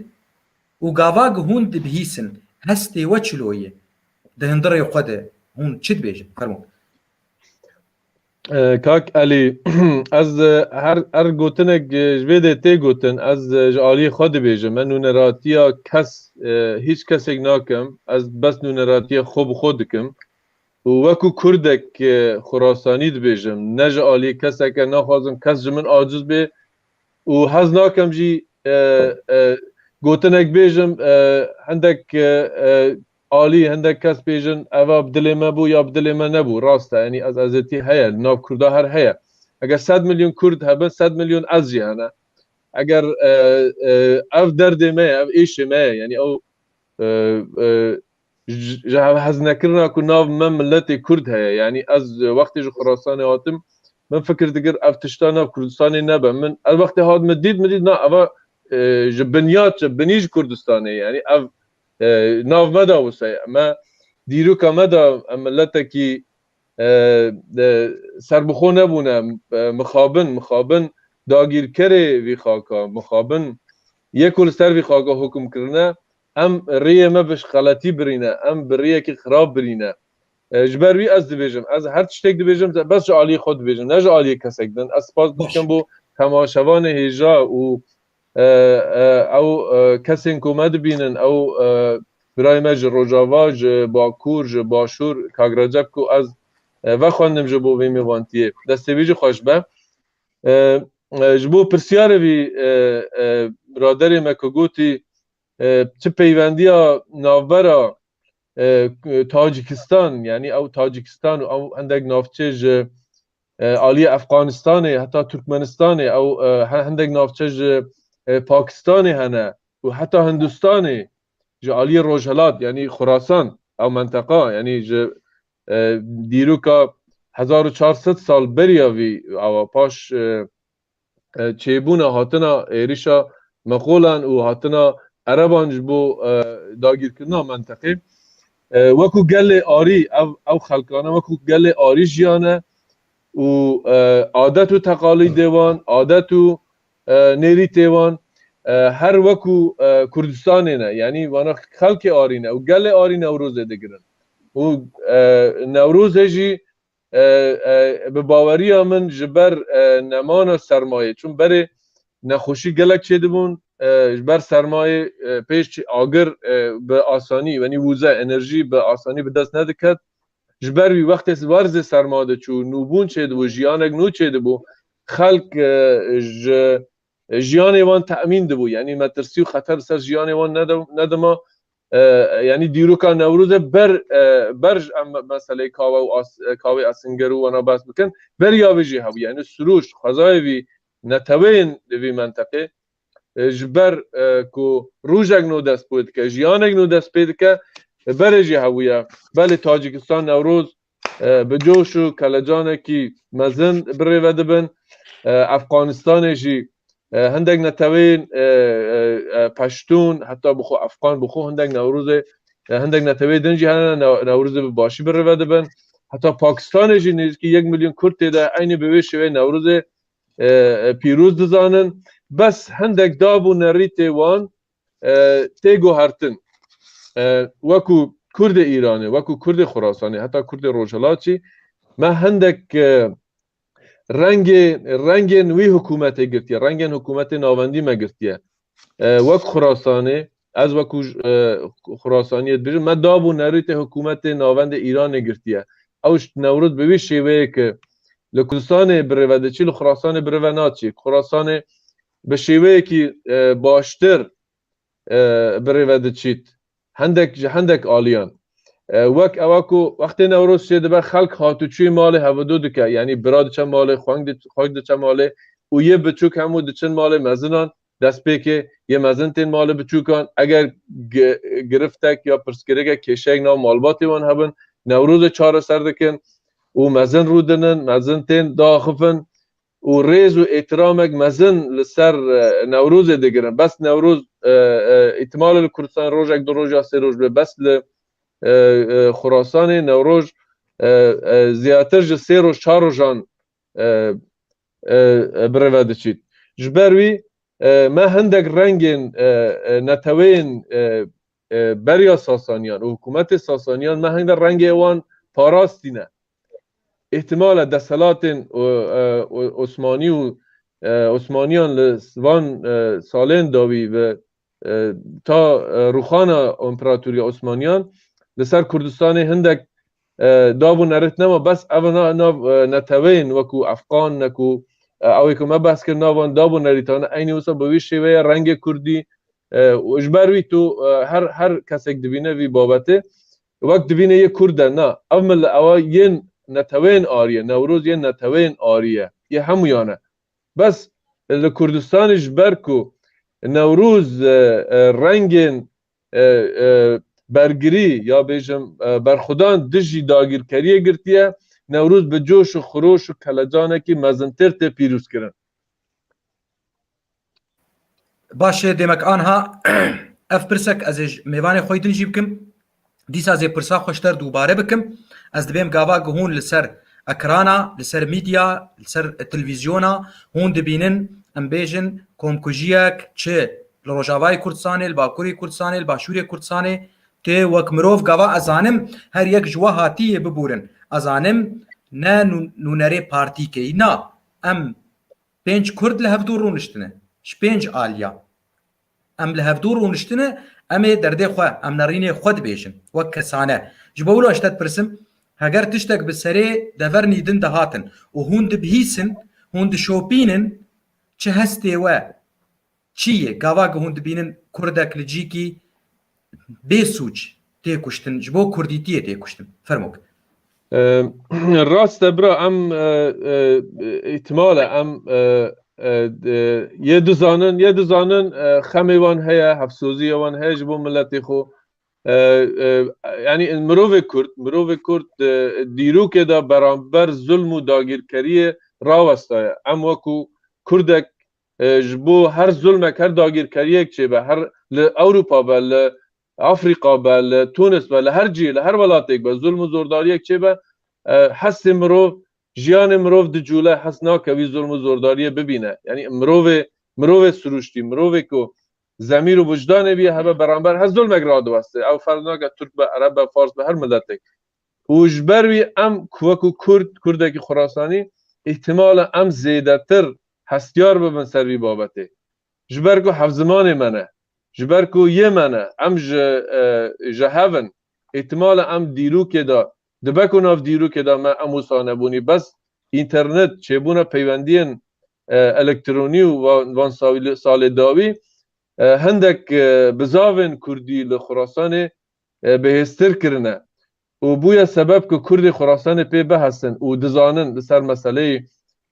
و گاواگ هون دبهیسن هستی و چلویه دهندره قده هون چید بیجه فرمون کاک علی از هر گوتنک جویده تی گوتن از جالی خود بیجم من نونراتیا کس هیچ کسی ناکم از بس نونراتیا خوب خود کم و وکو کردک خراسانی بیجم نه جالی کسی که نخوازم کس جمن عاجز بی و هز ناکم جی گوتنک بیجم هندک عالی هندک کس بیجن اوه بدل ما بو یا بدل ما نبو راسته یعنی از ازتی هیا ناف کرده هر هیا اگر 100 میلیون کرد هبن 100 میلیون از جهانه اگر اف درد ما اف ایش ما یعنی او جه هز نکرنا که ناف من ملت کرد هیا یعنی از وقتی جو خراسان هاتم من فکر دیگر اف تشتا ناف کردستانی نبا من الوقت هات مدید نه اوه جبنیات جبنیج کردستانی یعنی اف ناف مدى وسای ما دیروکا مدى ملتکی سربخو نبونه مخابن داگیر کره وی خاکا مخابن یکل سر وی خاکا حکم کرنه ام ریه ما بش غلطی برینه ام بریه که خراب برینه جبر وی از دیویژم از هر تشتک دیویژم بس جالی خود دیویژم نه جالی کسک دن از پاس بکن بو تماشوان هیجا و او کسی کومد بینن او برای مج روجاواج باکور ج باشور کاغرجب کو از و خواندم جبو وی میوانتیه دستویج خوش به جبو پرسیار وی برادر مکوگوتی چه پیوندیا ناورا تاجیکستان یعنی او تاجیکستان او اندک نافچه عالی افغانستان حتی ترکمنستان او هندک نافچه پاکستان هنه و حتی هندوستان جالی روجهلات یعنی خراسان او منطقه یعنی دیروکا 1400 سال بریاوی او پاش چیبونه هاتنا ایریشا مخولن و هاتنا عربان جبو داگیر کردن منطقه وکو گل آری او خلقانه وکو گل آری جیانه و عادت و تقالید دیوان عادت و نیری دیوان هر وکو کردستان نه یعنی وانا خلق آرینه و گل آری نوروز دگرن و نوروز هجی به باوری من جبر نمان سرمایه چون بره نخوشی گلک چه دبون جبر سرمایه پیش آگر به آسانی یعنی ووزه انرژی به آسانی به دست ندکد جبر وی وقت ورز سرمایه چون نوبون چه دبو جیانک نو چه دبو خلق جیان وان تأمین دبو یعنی مترسی و خطر سر جیان وان ندما یعنی دیروکا نوروز برج مسئله کاوه اسنگرو وانا بس بکن بر یاویجی هبو یعنی سروش خزای وی نتوین وی منطقه جبر کو روجک نو دست بود که جیانک نو دست بید که برجی هبویا بله تاجیکستان نوروز به جوش و کلجانه کی مزن بره و دبن افغانستان جی هندک نتوین پشتون حتی بخو افغان بخو هندک نوروز هندک نتوین دنجی هنه نوروز باشی بره و دبن حتی پاکستان جی نیز که 1 میلیون کرد تیده اینی به شوی نوروز پیروز دزانن بس هندک دابو نریت وان تیگو هرتن وکو کرد ایرانی وکو کرد خراسانی حتی کرد روجلاتی ما هندک رنگ وی حکومت گرتیه رنگ حکومت ناوندی ما گرتیه وک خراسانی از وکو خراسانیت بیرون ما دابو نریت حکومت ناوند ایران گرتیه اوش نورود به وی شیوه که لکردستان بروده چی لخراسان برونات چی خراسان به شیوه که باشتر بروده چید هندک آلیان وک اواکو وقتی نوروز شده به خلق هاتوچوی مال هودو دکه یعنی براد چه مال خوانگ چه مال و یه بچوک همو دچن مال مزنان دست به که یه مزن تین مال بچوکان اگر گرفتک یا پرسکرگه کشک نام مالباتی وان هبن نوروز چهار سر دکن و مزن رو دنن مزن تین داخفن و ریز و احترامک مزن لسر نوروز دیگرن بس نوروز احتمال کردستان روز یک دو روز یا 3 روز بس خراسان نوروز زیاتر جه 3 روز 4 روزان برواده چید جبروی ما هندک رنگین نتوین بریا ساسانیان و حکومت ساسانیان ما هندک رنگ اوان پاراستینه احتمال دستلات عثمانی و عثمانیان لسوان سالین داوی و تا روخان امپراتوری عثمانیان لسر کردستان هندک دابو نرت نما بس اونا نتوین وکو افغان نکو اوی که ما بحث کرد ناوان دابو نریتان اینی وسا بوی شیوه رنگ کردی اجبروی تو هر کسک دبینه وی بابته وقت دبینه یه کرده نه اول اوا یه نتوین آریه نوروز یه نتوین آریه یه همویانه بس لکردستان اجبر کو نوروز رنگین برگری یا بیشم برخودان دجی داگیر کریه گرتیه نوروز به جوش و خروش و کلجانه که مزنتر ته پیروز کرن باشه دمک آنها اف پرسک از میوان خوی دنجی بکم دیسا زی پرسا خوشتر دوباره بکم از دبیم گاوا گهون لسر اکرانا لسر میدیا لسر تلویزیونا هون دبینن ام بیجن کومکوژیک چه لروجاوای کردستان الباکوری کردستان الباشوری کردستان ته وک مروف گاوا ازانم هر یک جوا هاتی ببورن ازانم نه نونره پارتی کی نه ام 5 کرد لهفدور رونشتنه 5 آلیا ام لهفدور رونشتنه ام درده خو ام نرینه خود بیشن وک کسانه جبولو اشتت پرسم هگر تشتک بسری دورنی دن دهاتن و هوند بهیسن هوند شوپینن چه هسته و چیه گاوا هوند بینن کردک لجیکی بسوچ تی کشتن جبو کردیتیه تی کشتن فرموک راست برا ام احتمال ام یه دوزانن خمیوان هیا حفظوزی وان هیا جبو ملتی خو یعنی مروف کرد دیرو که دا برانبر ظلم و داگیرکری راوستایه ام وکو کردک جبو هر ظلمک هر داگیرکریک چه به هر اروپا به افریقا به تونس به هر جی هر ولاتک به ظلم و زورداریک چه به حس مروف جیان مروف دجوله حس ناکوی ظلم و زورداریه ببینه یعنی مروف سروشتی مروف که زمیر و وجدان بیه همه برانبر هر ظلمک را دوسته او فرناک ترک به عرب به فارس به هر ملتک وجبروی ام کوکو کردک خراسانی احتمال ام زیدتر هستیار ببن سروی بابته جبرکو حفظمان منه جبرکو یه منه ام جهون احتمال ام دیرو که دا دبکو ناف دیرو که دا من اموسانه بونی بس اینترنت چه بونه پیوندین الکترونی و وان سال داوی هندک بزاون کردی لخراسان بهستر کرنه و بویا سبب که کرد خراسان پی بحثن و دزانن لسر مسئله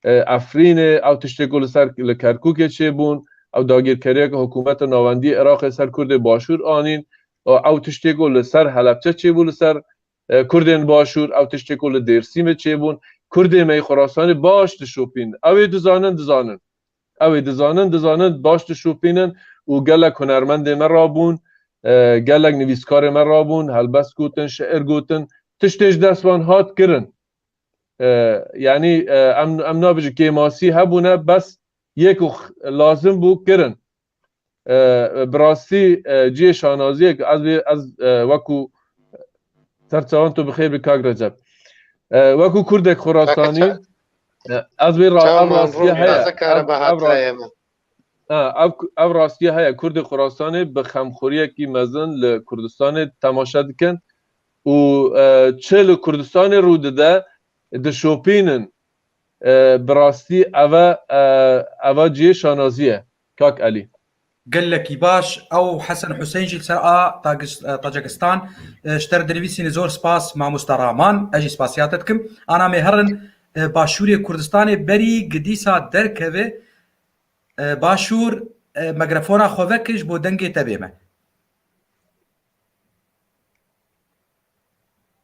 افرین او تشتگو لسر لکرکوک چه بون او داگیرکریه که حکومت ناوندی عراق سر کرد باشور آنین او تشتگو لسر حلبچه چه بون لسر کردین باشور او تشتگو لدیرسیم چه بون کرد می خراسان باش دشوپین او دزانن باش دشوپینن و گلک هنرمند من را بون گلک نویسکار من را بون هلبست گوتن شعر گوتن تشتش دستوان هات کرن یعنی ام نابج کیماسی هبونه بس یک لازم بو کرن براستی جی شانازی که از وکو سرچوان تو بخیر بکاگ رجب وکو کردک خراسانی از بی راستی او راستی هیا کرد خراسان به خمخوری کی مزن لکردستان تماشا دکن و چه کردستان رو ده دشوپینن براستی اوا جی شانازیه کاک علی قال لك باش او حسن حسين جي سر طاجكستان اشتر دلويسي زور سباس مع مسترامان اجي سباسياتكم انا مهرن باشوري كردستان بري قديسا دركبه باشور ميكروفونا خوفكش بو دنگي تبيمه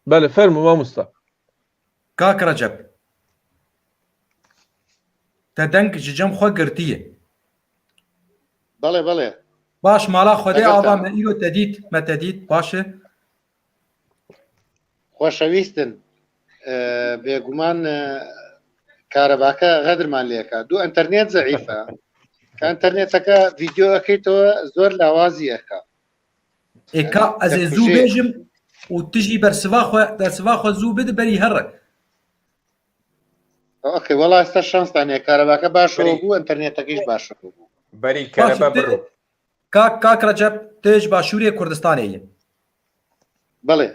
بله فرمو ما مستا كاك رجب تدنگ ججم خو قرتيه بله باش مالا خودي آوا ما ايرو تديد ما تديد باشه خۆشەویستن بێگومان کارەباکە غەدرمان لێکە دوو ئەنتەرنێت زەعیفە کە ئەنتەرنێتەکە ڤیدیۆەکەیتەوە زۆر لاوازیەکە ايكا از زو بيجم وتجي برسوا خو زو بد بري هر اوكي والله ئێستا شانستانەیە کارەباکە باشەوە بوو ئەنتەرنێتەکەیش باشەوە بوو بەری کەرەبە بڕۆ كاك رجب تج باشوري كردستاني بەڵێ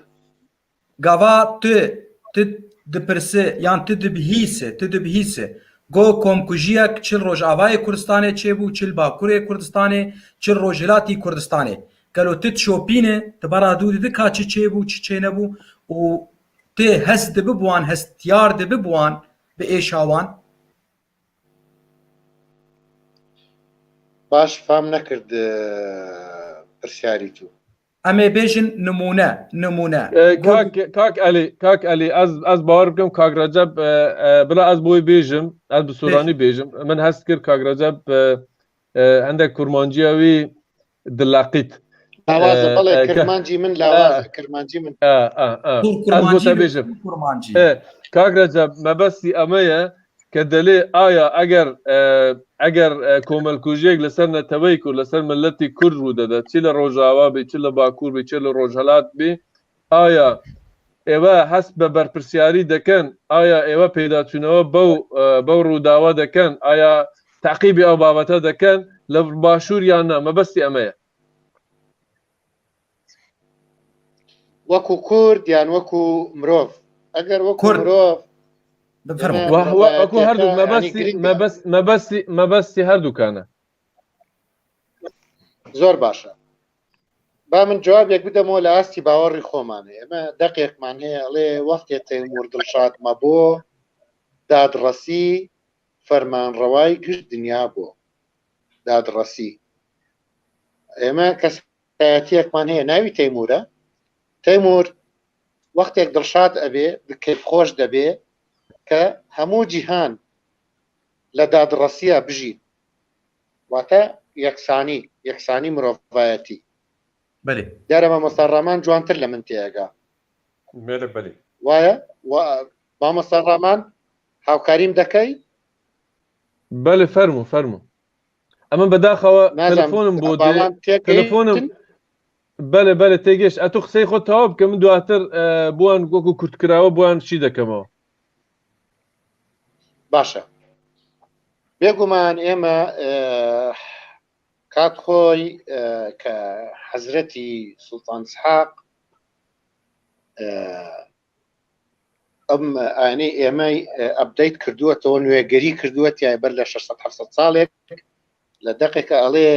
گاوا تو دپرسه یان تو دبهیسه گو کومکوژیک چل روج آوای کردستانه چه بو چل باکوره کردستانه چل روجلاتی کردستانه گلو تو شوپینه تبارا دود دکا چه بو چه نبو و ته هست دببوان هستیار دببوان به ایشاوان باش فام نەکرد پرسیاری تو اما بیجن نمونه کاک علی از باور بکم کاک رجب بلا از بوی بیجم از بسورانی بیجم من هست کرد کاک رجب هندک کرمانجیوی دلاقیت لاوازە بەڵێ کرمانجی من لاوازە کرمانجی من از بوتا بیجم کاک رجب مبستی امایه که دلی آیا اگر کوملکوژیک لسر نتوی کو لسر ملتی کرد رو داده چی لروجاوا بی چی لباکور بی چی لروجهلات بی آیا ایوه حسب برپرسیاری دکن آیا ایوه پیدا چونوه بو رو داوا دکن آیا تعقیبی او بابتا دکن لباشور یا نه مبستی امایه وەکو کورد یان وەکو مرۆڤ ئەگەر وەکو مرۆڤ وەکو هەردوو مەبەستی هەردووکانە زۆر باشە با من جوابێک بدەمەوە لە ئاستی باوەڕی خۆمانێ ئەمە دەقێکمان هەیە ئەڵێ وەختێ تەیموور دڵشاد مەبۆ دادڕەسی فەرمانڕەوای گشت دنیا بۆ دادڕەسی ئێمە کەسایەتیەکمان هەیە ناوی تەیمورە تەیموور وەختێک دڵشاد ئەبێ کەیف خۆش دەبێ کە هەموو جیهان لە دادڕەسیە بژین واتە یەکسانی مرۆڤایەتی دیارە مامۆستا ڕامان جوانتر لە من تێگا وایە مامۆستا ڕامان هاوکاریم دەکەی بەڵێ فەرموو ئەمە بەداخەوە تەلەفۆنم بۆ تەلەفۆنم بەڵێ تێگەشت ئەتو قسەی خۆت تەواو بکە من دواتر بۆیان وەکو کورتکراوە بۆیان چی دەکەمەوە باشە بێگومان ئێمە کات خۆی کە حەزرەتی سوڵتان ئیسحاق ام يعني ئێمە ئەبدەیت کردووەتەوە نوێگەری کردووەتیای بەر لە 600 ساڵێک لە دەقێکە ئەڵێ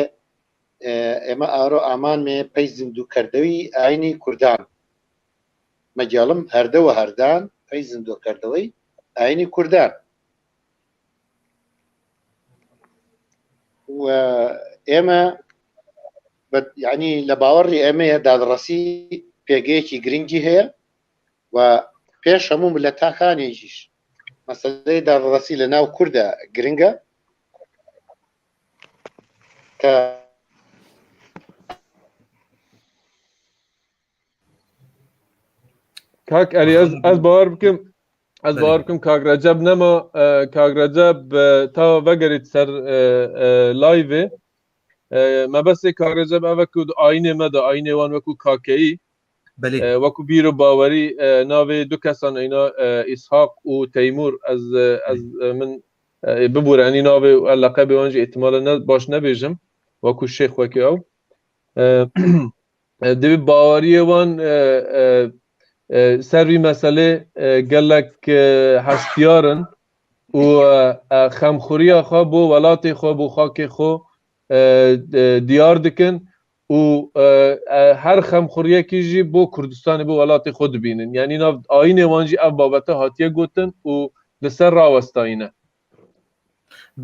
ئێمە ئارۆ ئامانمێ پەی زیندووکردەوەی ئاینی کوردان مەجاڵم هەردەوە هەردان پەی زیندووکردەوەی ئاینی کوردان و ئێمە یعنی لە باوەڕی ئێمەیە دادڕەسی پێگەیەکی گرنگی هەیە و پێش هەموو لە تاکانێکیش مەسەلەی دادڕەسی لە ناو کووردە گرنگە کە کاک علی از باور بکەم کاک ڕەجەب نەما کاک ڕەجەب تا vەگەریت سەر لایڤێ مەبەستێ کاک ڕەجەب ئەوە کو ئاینێ مەدا ئاینێ وان وەکو کاکەیی وەکو بیر و باوەری ناوێ دوو کەسان ئەینا ئیسحاق و تەیمور ئەز من ببوورانی ناوێ و لەقەبێ وانجی ئێحتیمالە باش نەبێژم وەکو شێخ وەکی ئەو دەبێ باوەریە وان سەروی مەسەلێ gelek hestyarin û xemxuriya xwe bo welatê xwe bo xakê xwe diyar dikin û her xemxuriyekî jî bo Kurdistanê bo welatê xwe dibînin yanî nav ayînê wan jî ev babete hatiye gotin û li ser rawestayîne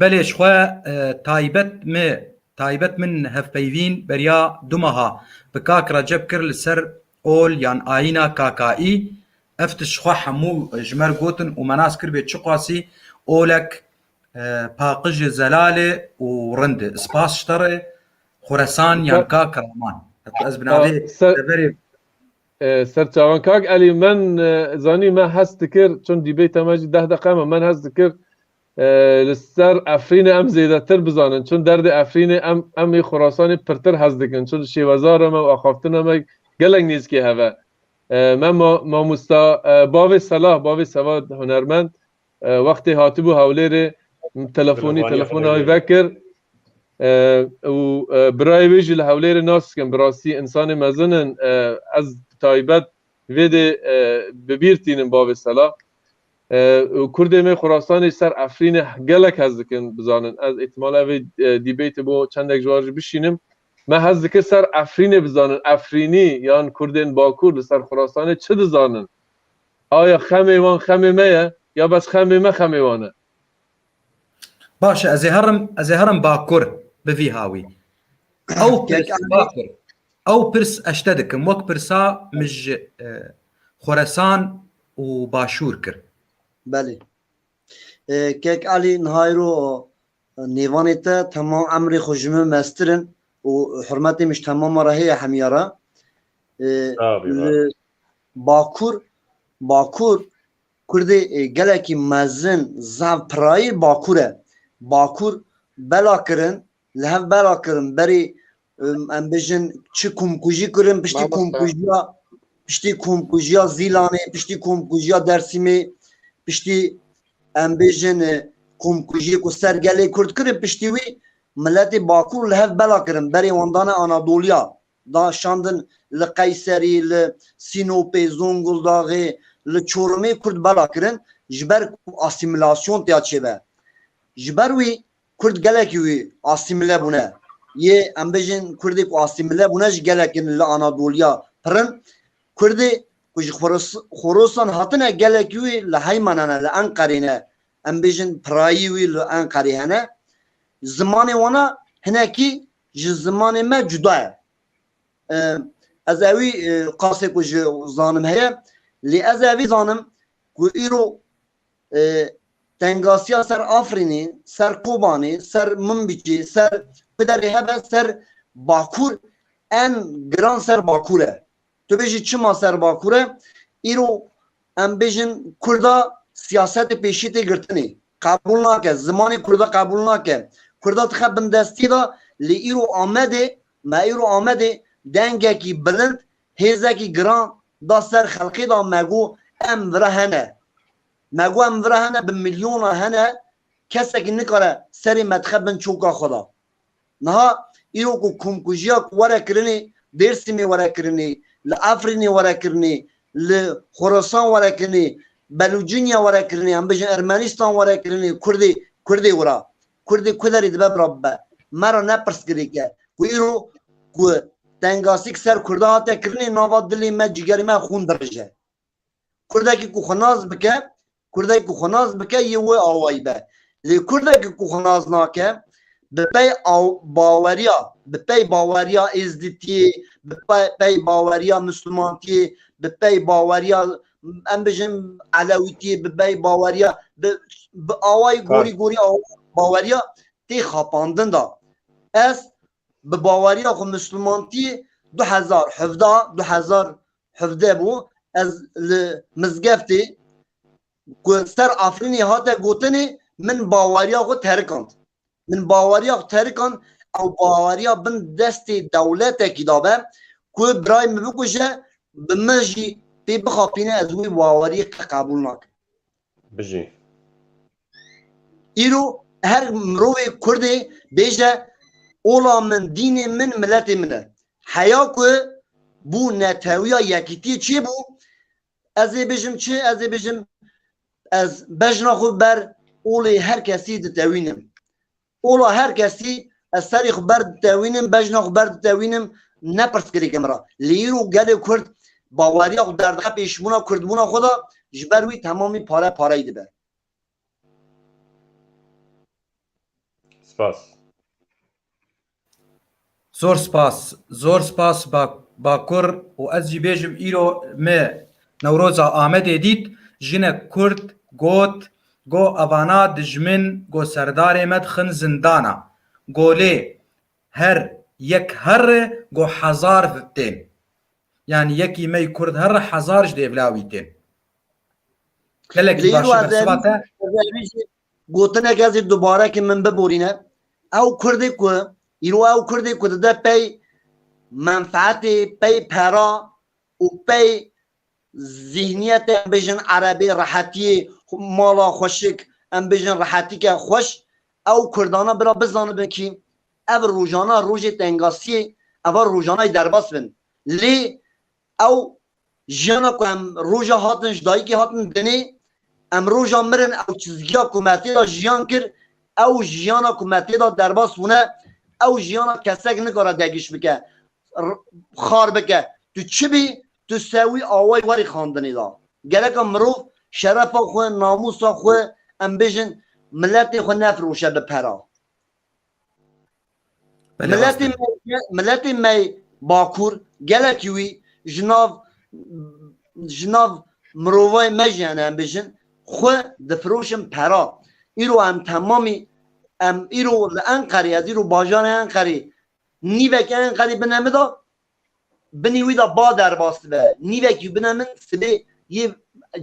belê ji xwe taybet min hevpeyvîn beriya du meha bi kak Recep kir li ser ol yan ayîna kakayî ev tişxwe hemû ji me gotin û me nas kir bê çi qasî olek paqij ji zelalê û rind e spas ji te re Xoresan yan kak Rahman ez bi navê severê serçavan kak Elî men zanî me hez dikir çün dîbêta me jî 10 deqe me men hez dikir li ser Efrînê em zêdetir bizanin çün derdê Efrînê em ê Xorasanê pirtir hez dikin çün şêwezara me û axaftina me gelek nêzkê heve me mamosta bavê Selah bavê Sevad hunermend wextê hatibû Hewlêrê telefona wê vekir û birayê wê jî li Hewlêrê nas dikin bi rastî insanê mezin in ez taybet vê dê bibîrtînin bavê Selah Kurdê me Xorasanê ser Efrînê gelek hez dikin bizanin ez îhtimal evê dîbêtê bo çendek ji wan jî bişînim me hez dikir ser Efrînê bizanin Efrînî yan Kurdên Bakur li ser Xorasanê çi dizanin aya xemê wan xemê me ye ya bes xemê me xemê wan e baş ez ê herim Bakur bi vî hawî ew pirs eşte dikim wek pirsa min ji Xoresan û Başûr kir Belê kek Elî nihayro nêvanê te temam emrê xwe ji min mestirin û hurmetê min ji temama re heye hemyara li Bakur Kurdê gelekî mezin zav pirayî Bakur e Bakur bela kirin li hev bela kirin berê em bijin çi komkujî kirin piştî komkujiya Zîlanê piştî komkujiya Dersîmê piştî em bijin komkujiyê ku ser gelê Kurd kirin piştî wî milletê Bakur li hev bela kirin berê wan dane Anadoliya da şandin li Qeyserî li Sinopê Zonguldakê li Çorumê Kurd bela kirin ji ber asimilasyon têya çêbe ji ber wî Kurd gelekî wî asimile bûne yê em bijin Kurdê ku asimile bûne ji gelekin li Anadoliya pirin Kurdê ku ji Xorasan hatine gelekî wî li Heyman hene li Enqerê ne em bijin pirayî wî li Enqerê hene zimanê wana hinekî ji zimanê me cuda ye ez evî qasê ku ji zanim heye lê ez evî zanim ku îro tengasiya ser Afrînê ser Kobanê ser Minbicê ser Piderê hebe ser Bakur en giran ser Bakur e tu bêjî çima ser Bakur e îro em bêjin Kurda siyasetê pêşî tê girtinê qebûl nake zimanê Kurda qebûl nake Kurda dixe bin destî da lê îro Amedê me îro Amedê dengekî bilind hêzekî giran da ser xelkê da mego em vire hene mego em vire hene bi milyona hene kesekî nikare serê me dixe bin çoka xwe da niha îro ku komkujiya ku were kirinê Dêrsimê were kirinê li Efrînê were kirinê li Xorasan were kirinê بلوچینیا وره کرنی ام بجن ارمنستان وره کرنی کردی ورا کردی کدری دبه برابه مرا نپرس کری که و ایرو که تنگاسی که سر کرده هاته کرنی ناوا دلی ما جگری ما خون درجه کرده که خناز بکه کرده که خناز بکه یه و آوایی به لی کرده که خناز ناکه به پی باوریا ازدیتی به پی باوریا مسلمانتی به پی باوریا ام بجم علویتی به پی باوریا به آوای گوری باوریا تی خاپاندن دا از به باوریا خو مسلمانتی 2017 بو از مزگفتی که سر آفرینی هاته گوتنی من باوریا خو ترکند من باوریا ترکان او باوریا بن دست دولت کدابه که برای مبکشه بمجی پی بخاپینه از وی باوری قبول نک بجی ایرو هر مروی کردی بیجه اولا من دین من ملت منه حیا که بو نتاویا یکیتی چی بو از بیجم چه از بیجم از بجنا خود بر اولی هر کسی دتاوینم اولا هر کسی از سری خبر دتاوینم بجنا خبر دتاوینم نپرس کری کمرا لیرو گله کرد باوریا خود دردخه پیشمونا کردمونا خدا جبروی تمامی پاره ده سپاس زور سپاس باکر و از جی بیجم ایرو می نوروزا آمده دید جنه کرد گو اوانا دجمن گو سردار مدخن زندانا گوله هر یک هر گو حزار تین يعني يكي ما يكرد هر حزار جدي بلاويتين كلك باش بسواته گوتنه گازی دوباره که من ببورینه او کرده که ایرو او کرده که ده پی منفعت پی پرا و پی ذهنیت ام بجن عربی راحتی مالا خوشک ام بجن راحتی که خوش او کردانا برا بزانه بکی او روزانا روز تنگاسی او روزانا درباس بن لی او جانا که ام روزا هاتنش دایی که هاتن دنی ام روزا مرن او چیزگیا کمتی دا جیان کر او جیانا کمتی دا درباس بونه او جیانا کسک نکاره دگیش بکه خار بکه تو چی بی تو سوی آوای واری خاندنی دا گلک مروف شرف خو ناموس خو ام بجن ملت خو نفروشه به پرا ملت می باکور گلک وی جناو مروفای مجنه ام بجن خو دفروشم پرا ایرو هم تمامی ام ایرو انقری از ایرو باجان انقری نیوک انقری بنامه دا بنیوی دا با در باست به نیوکی بنامن سبه یه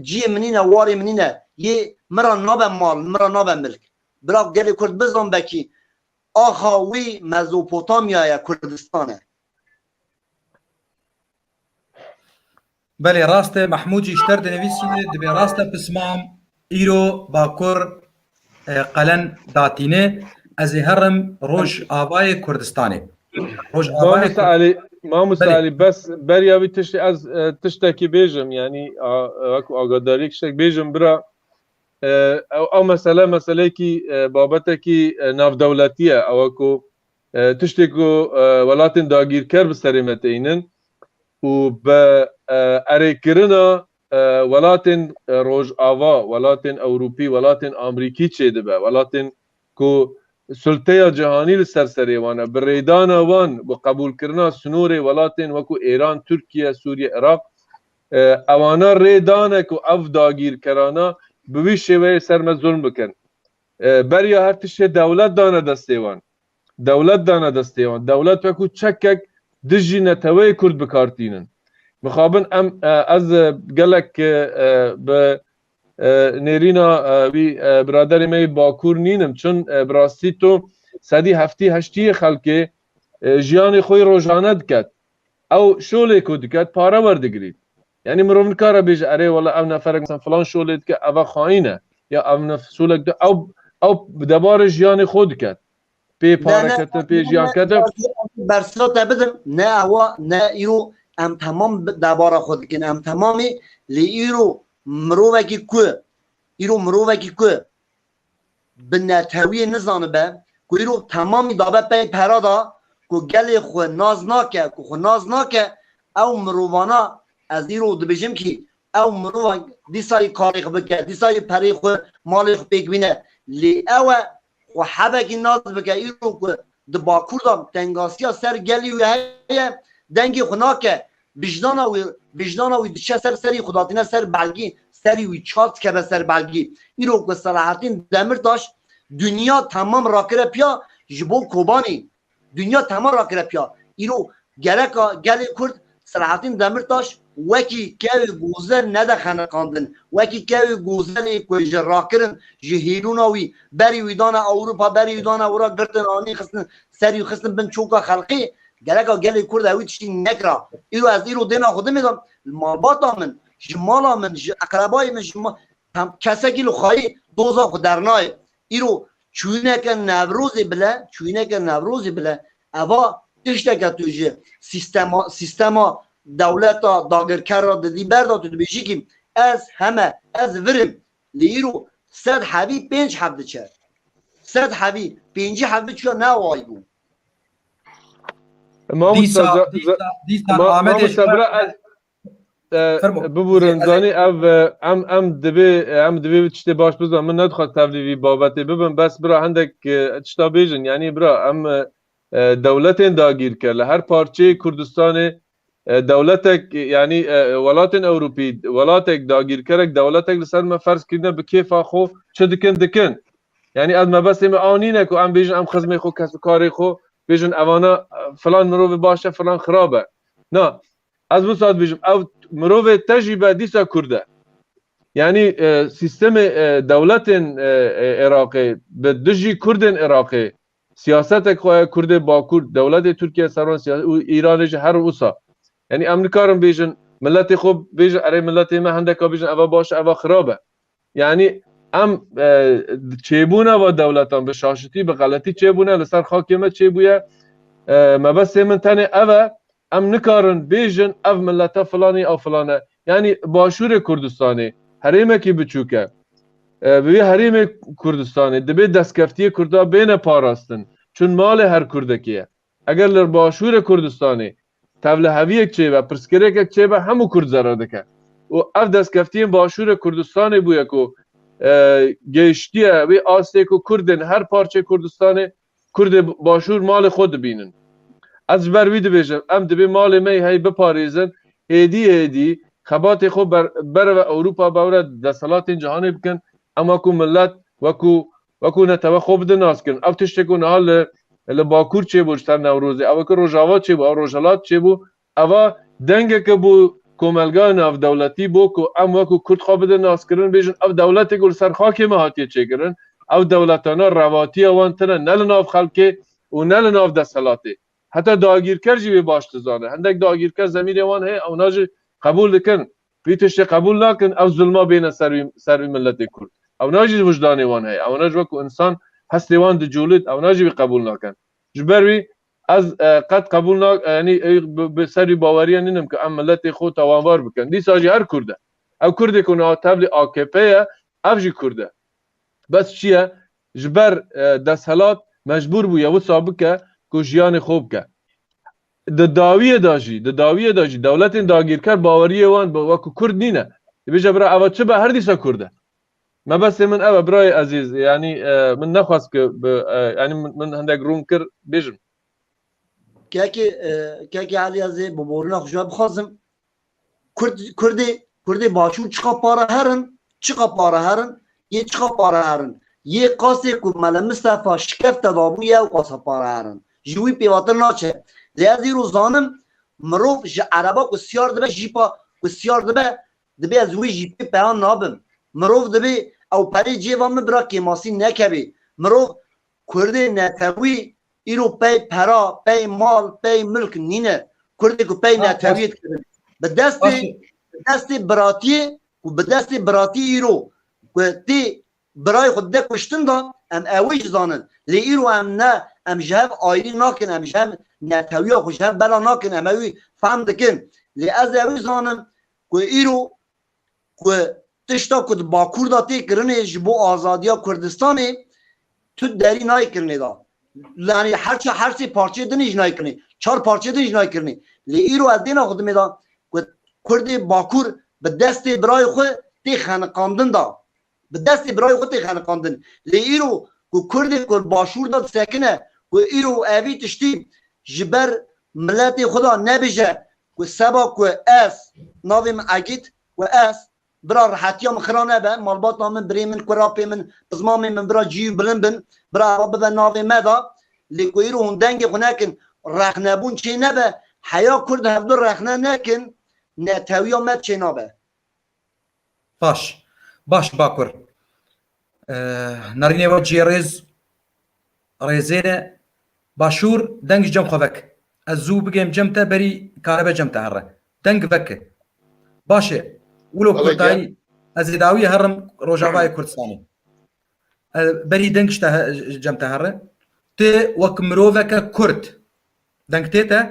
جی منینه واری منینه یه مرا نابه مال مرا نابه ملک برا گلی کرد بزن بکی آخاوی مزوپوتامیا کردستانه بله راست محمود اشتر دنویسی دبی راست بسمام ایرو باکر قلن داتینه از هرم روش آبای کردستانه روش آبای ما مستعلی بس بریاوی تشتی از تشتکی بیجم یعنی آگاداری کشتک بیجم برا او مسئله کی بابت کی ناف دولتیه او اکو تشتی کو ولاتن داگیر کر بسریمت اینن و با اریکرنا ولاتن روش آوا ولاتن اوروپی ولاتن امریکی چه دبه ولاتن کو سلطه جهانی لسرسری وانه بریدان وان و قبول کرنا سنور ولاتن وکو ایران ترکیه سوریه عراق اوانا ریدانه کو اف داگیر کرانا بوی شوه سرم ظلم بکن بریا هر تشه دولت دانه دستیوان دولت وکو چکک دجی نتوه کرد بکارتینن مخابن ام از گلک به نیرینا وی برادر می باکور نینم چون براستی تو صدی هفتی هشتی خلکه جیان خوی روزانه دکت او شوله کو دکت پاره وردگرید یعنی مرون کارا بیج اره ولا او نفر مثلا فلان شوله که او خاینه یا او نفسولک او بدبار جیان خود دکت پی پاره کت پی جیان کت برسات بدم نه او نه ایرو ام تمام دبار خود کن ام تمامی لی ایرو مروکی کو ایرو مروکی کو به نتوی نزانه به که ایرو تمامی دابه پی پرادا که گل خو ناز ناکه که خو ناز ناکه او مروانا از ایرو دبیجم که او مروان دیسای کاری خو بکه دیسای پری خو مالی خو بگوینه لی او خو حبکی ناز بکه ایرو که دباکور دا تنگاسیا سر گلی و هیه دنگی خو ناکه بجدانا وی دچه سری خداتینه سر بلگی سری وی چات که به سر بلگی ایرو که صلاحالدین دمیرتاش dünya tamam rakire pya jibo kobani dünya tamam rakire pya iro gereka geli kurd Selahattin Demirtaş veki kevi gozer ne de xanakandın veki kevi gozeri ko je rakirin jehiluna beri vidana Avrupa beri vidana ora girtin ani xistin seri xistin bin çoka xalqi gereka geli kurd evi tişti nekra iro az iro dena xudum edam malbata min jmala min akrabay min tam keseki lo xayi doza xu dernay ایرو چونک نوروزی بله اوا اشتک توجه سیستما دولت داگرکر را دادی برداد تو بیشی کیم از ورم لیرو 100 حوی 5 هفته چه 100 حوی 5 هفته چه نه وای بود ما ببورن زانی ام دبی چتی باش بزن من ندخواد تبلیغی بابتی ببین بس برا هندک چتا بیجن یعنی برا ام دولت داگیر کرد هر پارچه کردستان دولتک یعنی ولات اوروپی ولاتک داگیر کرد دولتک لسر ما فرض کردن به کیف خو چه دکن یعنی از ما بس آنینه که ام بیجن ام خدمت خو کسب کاری خو بیجن اوانا فلان مرو باشه فلان خرابه نه از بو ساعت بیجم او مروه تجربه دیسا کرده یعنی سیستم دولت عراقی به دجی کردن عراقی سیاست خواه کرده با کرد دولت ترکیه سران سیاست و ایرانش هر اوسا یعنی امریکا رو بیجن ملت خوب بیجن اره ملت ما هندکا بیجن اوا باشه اوا خرابه یعنی ام چیبونه و دولتان به شاشتی به غلطی چیبونه لسر خاکمه چیبویه مبسه من تنه اوا ام نکارن بیجن اف ملت فلانی او فلانه یعنی باشور کردستانی حریمه کی بچوکه به حریم کردستانی دبی دستکفتی کردا بین پاراستن چون مال هر کردکیه اگر لر باشور کردستانی تبل هویک چه و پرسکریک چه به همو کرد zarar دکه و اف دستکفتی باشور کردستانی بویا کو گشتیه و آسته کو کردن هر پارچه کردستانی کرد باشور مال خود بینن از بر وید بیجم ام دبی مال می هی بپاریزن ایدی خبات خو بر اروپا باور دسالات جهانی بکن اما کو ملت وکو نتو خوب د ناس کن او تشتکو نهال باکور چه بوشتر نوروزی او که روجاوات چه بو او روجالات چه بو او دنگ که بو کوملگان او دولتی بو کو ام وکو کرد خوب د ناس کرن بیجن او دولت گل سر خاک مهاتی چه کرن او دولتانا رواتی وان تر نل ناف خلک و نل ناف دسالاتی حتی داگیرکر جیبی باش تزانه هندک داگیرکر زمین وان هی او ناج قبول دکن بیتش قبول نکن او ظلما بین سروی ملت کرد او ناج وجدان وان هی او ناج وکو انسان هست وان د جولد او ناج قبول نکن جبروی از قد قبول نک یعنی به سری باوری نینم که ام ملت خود توانوار بکن دی ساجی هر کرده او کرده کنه تبل AKP افجی کرده بس چیه جبر دسالات مجبور بو یو سابقه کوجیان خوب که د داویه داجی دولت داگیرکر باوریه وان با وکو کرد نینه بیجا برای اوا چه به هر دیسا کرده ما بس من اوا برای عزیز یعنی من نخواست که یعنی من هندک روم کر بیجم که علی عزیز ببورنا خوشما بخوازم کردی باشون چقا پاره هرن یه قاسی که مال مصطفى شکفت دامویه و قاس پاره هرن جوی پیواتر ناچه لیازی روزانم مروف جه عربا کسیار دبه جیپا کسیار دبه از وی جیپی پیان نابم مروف دبه او پری جیوام برا کماسی نکبی مروف کرده نتوی ایرو پی پرا پی مال پی ملک نینه کرده که پی نتویت کرده به دست براتی ایرو که تی برای خود ده کشتن دا ام اویج زانن لی ایرو ام نه ام جهب آیری ناکن ام جهب نتوی ها خوش هم بلا ناکن ام اوی فهم دکن لی از اوی زانن که ایرو که tişta ku di Bakur da tê kirinê ji bo azadiya Kurdistanê tu derî nayê kirinê da yani her sê parçeyê dinê jî nayê kirinê 4 parçeyê din jî nayê kirinê lê îro ev dêna xwe dimê da ku Kurdê Bakur bi destê birayê xwe tê xeniqandin da bi destê birayê xwe tê xeniqandin lê îro ku Kurdê ku başûr da sekine ku îro evî tiştî ji ber milletê xwe da nebêje ku seba ku ez navê min Egît ku ez bira rihetiya min xira nebe malbata min birê min kurapê min zimamê min bira ciyî bilind bin bira eva bibe navê me da lê ku îro hûn dengê xwe nekin rexnebûn çê nebe heya Kurd hevdû rexne nekin netewiya me çê nabe باش باکوور نارینێ وە جێ ڕێزێنە باشوور دەنگ جەم خۆڤەک ئە زوو بگەم جەمتە بەری کارەبە جەمتە هەڕە دەنگ بەکە باشێ ولۆ کوردایی ئەزێ داوی هەڕم ڕۆژاوای کوردستانی بەری دەنگشتە جەمتە هەڕە تێ وەک مرۆڤەکە کورد دەنگ تێتە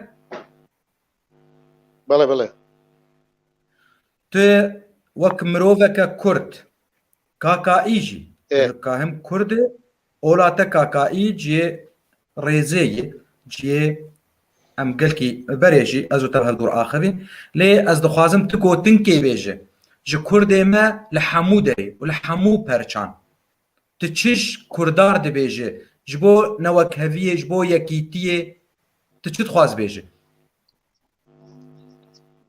بەڵێ بڵێ تێ وەک مرۆڤەکە کورد کاکائیژی کا hem Kurdê olate kaka'î ciyê rêzeyê ciyê em gelkî berê jî ez û te hevdûr axivî lê ez dixwazim tu gotinkê bêje ji Kurdê me li hemû derê û li hemû perçan tu çiş Kurdar dibêje ji bo newekheviyê ji bo yekîtiyê tu çi dixwaz bêje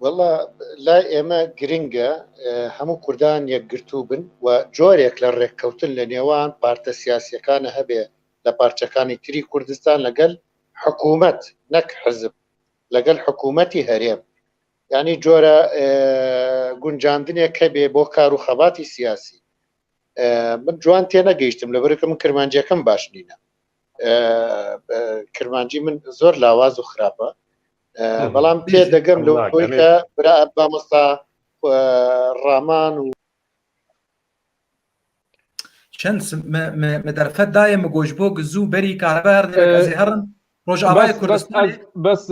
والله لا ئێمە گرنگە هەموو کوردان یەکگرتوو بن و جۆرێک لە ڕێککەوتن لە نێوان پارتە سیاسیەکانە هەبێ لە پارچەکانی تری کوردستان لەگەل حکوومەت نەک حزب لەگەل حکوومەتی هەرێم ینی جۆرە گونجاندنێک هەبێ بۆ کار و خەباتی سیاسی من جوان تێ نەگەیشتم لەبەرکە من کرمانجیەکەم باش نینە کرمانجی من زۆر لاواز و خراپە بەڵام پێ دەگەم لەوەی کە برا مامۆستا ڕامان و چەند مەدەرفەت دایە مەگۆژ بۆ گزوو بەری کارەبە هەردێ هەڕن ڕۆژاوای کوردستان بەس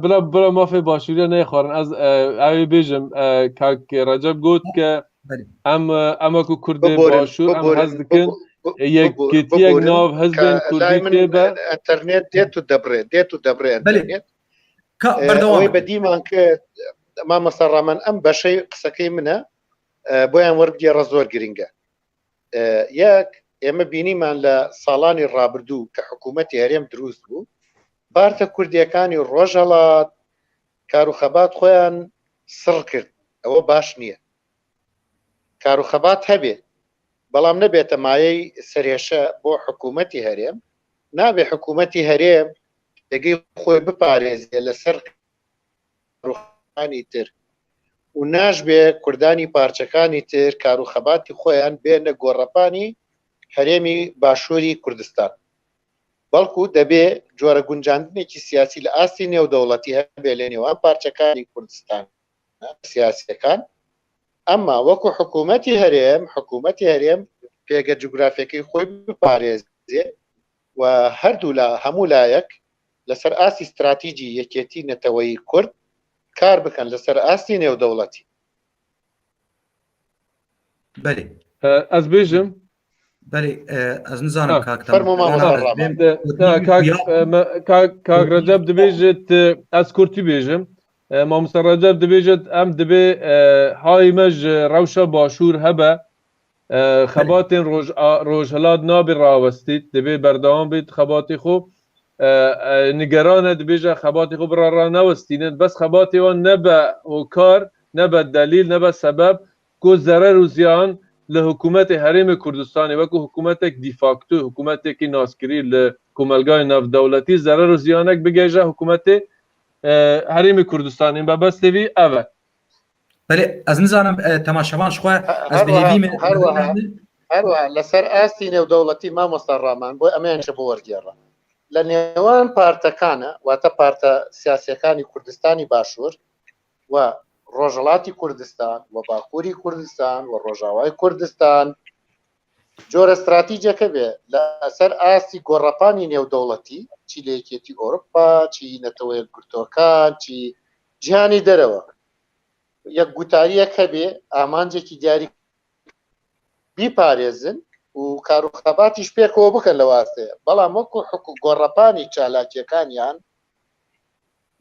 بلا مافێ باشوورە نەیخواڕن ئەز ئاوێ بێژم کاک ڕەجەب گوت کە ئەمە کو کوردێ باشوور ئەم هەز دکن یەکێتیەک ناو هەزبێن کوردی تێبە ئەتەرنێت دێت و دەبرێ ئەتەرنێت ئەوەی بەدیمان کرد مامۆستا ڕامان ئەم بەشەی قسەکەی منە بۆیان وەربگێڕە زۆر گرنگە یەک ئێمە بینیمان لە ساڵانی ڕابردوو کە حکوومەتی هەرێم دروست بوو پارتە کوردیەکانی ڕۆژهەڵات کاروخەبات خۆیان سڕ کرد ئەوە باش نییە کاروخەبات هەبێ بەڵام نەبێتە مایەی سەرێشە بۆ حکوومەتی هەرێم نابێ حکوومەتی هەرێم دەگەی خۆی بپارێزێ لەسەر کاروخەبانی تر و ناشبێ کوردانی پارچەکانی تر کاروخەباتی خۆیان بێنە گۆڕەپانی هەرێمی باشووری کوردستان بەڵکو دەبێ جۆرە گونجاندنێکی سیاسی لە ئاستی نێودەوڵەتی هەبێ لە نێوان پارچەکانی کوردستان سیاسیەکان ئەمما وەکو حکوومەتی هەرێم پێگە جوگرافیەکەی خۆی بپارێزێ و هەردوو لە هەموو لایەک لەسەر ئاستی استراتیجی یەکێتی نەتەوەی کورد کار بکەن لەسەر ئاستی نێودەوڵەتی بەێ ئەس بێژم بەێ ئەس نزانم کاک ڕەجەب دەبێژێت ئەس کورتی بێژم مامۆستا ڕەجەب دەبێژێت ئەم دەبێ هایمەژ ڕەوشە باشوور هەبە خەباتێن ڕۆژهەڵات نابێ ڕاوەستیت دەبێ بەردەوام بێت خەباتی خۆ نیگەرانە دەبێژە خەباتی خۆ بڕڕا نەوەستینن بەس خەباتی وان نەبە هۆکار نەبە دەلیل نەبە سەبەب کۆ زەرەر و زیان لە حکوومەتی هەرێمی کوردستانی وەکو حکوومەتێک دیفاکتۆ حکوومەتێکی ناسکری لە کۆمەلگای ناودەوڵەتی زەرەر و زیانێک بگەیژە حکوومەتێ هەرێمی کوردستانی بە بەستێوی ئەوە بەێ ئەس نزانم تەماشەوان شخوا هەروە لەسەر ئاستی نێودەوڵەتی مامۆستا ڕامان بۆی ئەمەیانشە بۆ وەرگێڕە لە نێوان پارتەکانە واتە پارتە سیاسیەکانی کوردستانی باشوور و ڕۆژهەڵاتی کوردستان و باکووری کوردستان و ڕۆژاوای کوردستان جۆرە استراتیجەکە بێ لەسەر ئاستی گۆڕەپانی نێودەوڵەتی چی لە یەکێتی ئۆروپا چی نەتەوە یەکگرتووەکان چی جیهانی دەرەوە یەک گوتاریەک هەبێ ئامانجێکی دیاری بیپارێزن و کاروخەباتیش پێکەوە بکەن لە واستەیە بەڵام وەکو گۆڕەپانی چالاکیەکانیان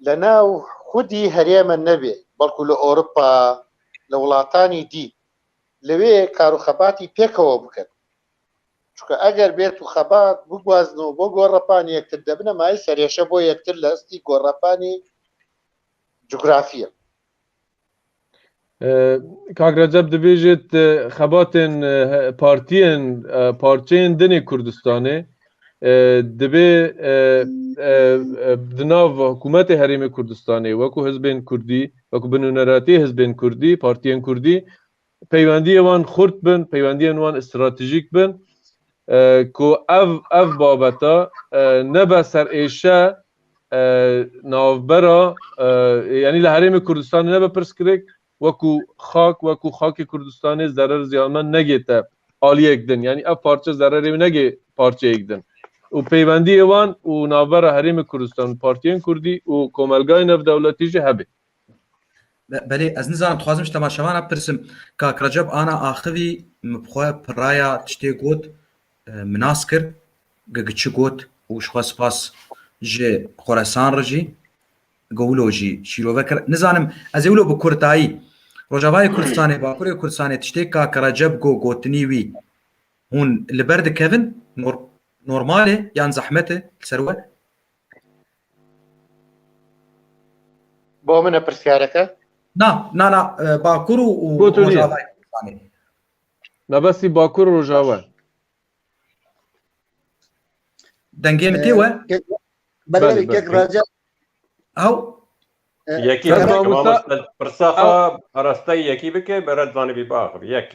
لە ناو خودی هەرێمە نەبێ بەڵکو لە ئۆروپا لە وڵاتانی دی لەوێ کاروخەباتی پێکەوە بکەن چونکە ئەگەر بێت و خەبات بگوازنەوە بۆ گۆڕەپانی یەکتر دەبنە مای سەرێشە بۆ یەکتر لە ئەستی گۆڕەپانی جوگرافیە کاک رەجەب دەبێژێت خەباتên partiyên parçeyên dinê Kurdistanê dibê di nav hikûmetê Herêmê Kurdistanê wekû hizbên Kurdî wekû binûneratiyê hizbên Kurdî partiyên Kurdî peywendiyê wan xurt bin peywendiyên wan stratejîk bin ku ev babeta nebe ser êşe navbera yanî li Herêmê Kurdistanê nebe pirsgirêk wekû xakê Kurdistanê zerer ziyanmen negête aliyek din yanî ev parçe zererê negê parçeyek din û peywendiyê wan û navbera Herêmê Kurdistan partiyên Kurdî û komelgayên navdewletî jî hebe بەێ ئەس نزانم دخوازم تەماشەوانە پرسم کاک رەجەب ئانا ئاخوی بخوا پڕایە تشتێ گوت مناس کرد گەگچ گوت وشخوا سپاس ji Xoresan re jî gewilo jî şîrove kir nizanim ez ê wilo bi Kurtayî Rojavayê Kurdistanê Bakurê Kurdistanê tiştê Kak Recep gotinî wî hûn li ber dikevin normalê yan zehmet e ser we بۆ منە پرسیارەکە na Bakur û Rojavayê Kurdistanê mebestî Bakur û Rojava dengê min tê we بەڵێ کێک ڕەجەب ew یەکی پرساخە ئەڕاستای یەکی بکە بەرەزانبی باخ یەک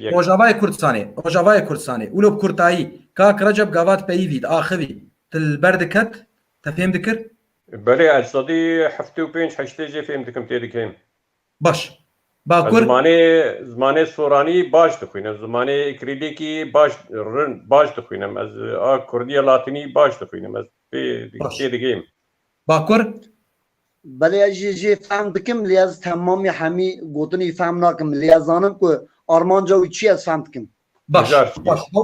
Rojavayê Kurdistanê wilo bi Kurtayî Kak Recep gavat peyivî axivî til ber diket te fêm dikir بەێ ئەسەدی هەفتە و پێنج هەشتێ جێ فێم دکم تێ دکەین baş Bakur زمانێ سۆرانی باش دخوێنە زمانێ کریلێکی باش دخوێنم ئەز کوردیە لاتینی باش دخوێنم ئەز تێ دگەیم Bakur بەڵێ jê fehm dikim lê ez temamî hemî gotinî fehm nakim lê ez zanim ku armanca wî çi ez fehm dikim baş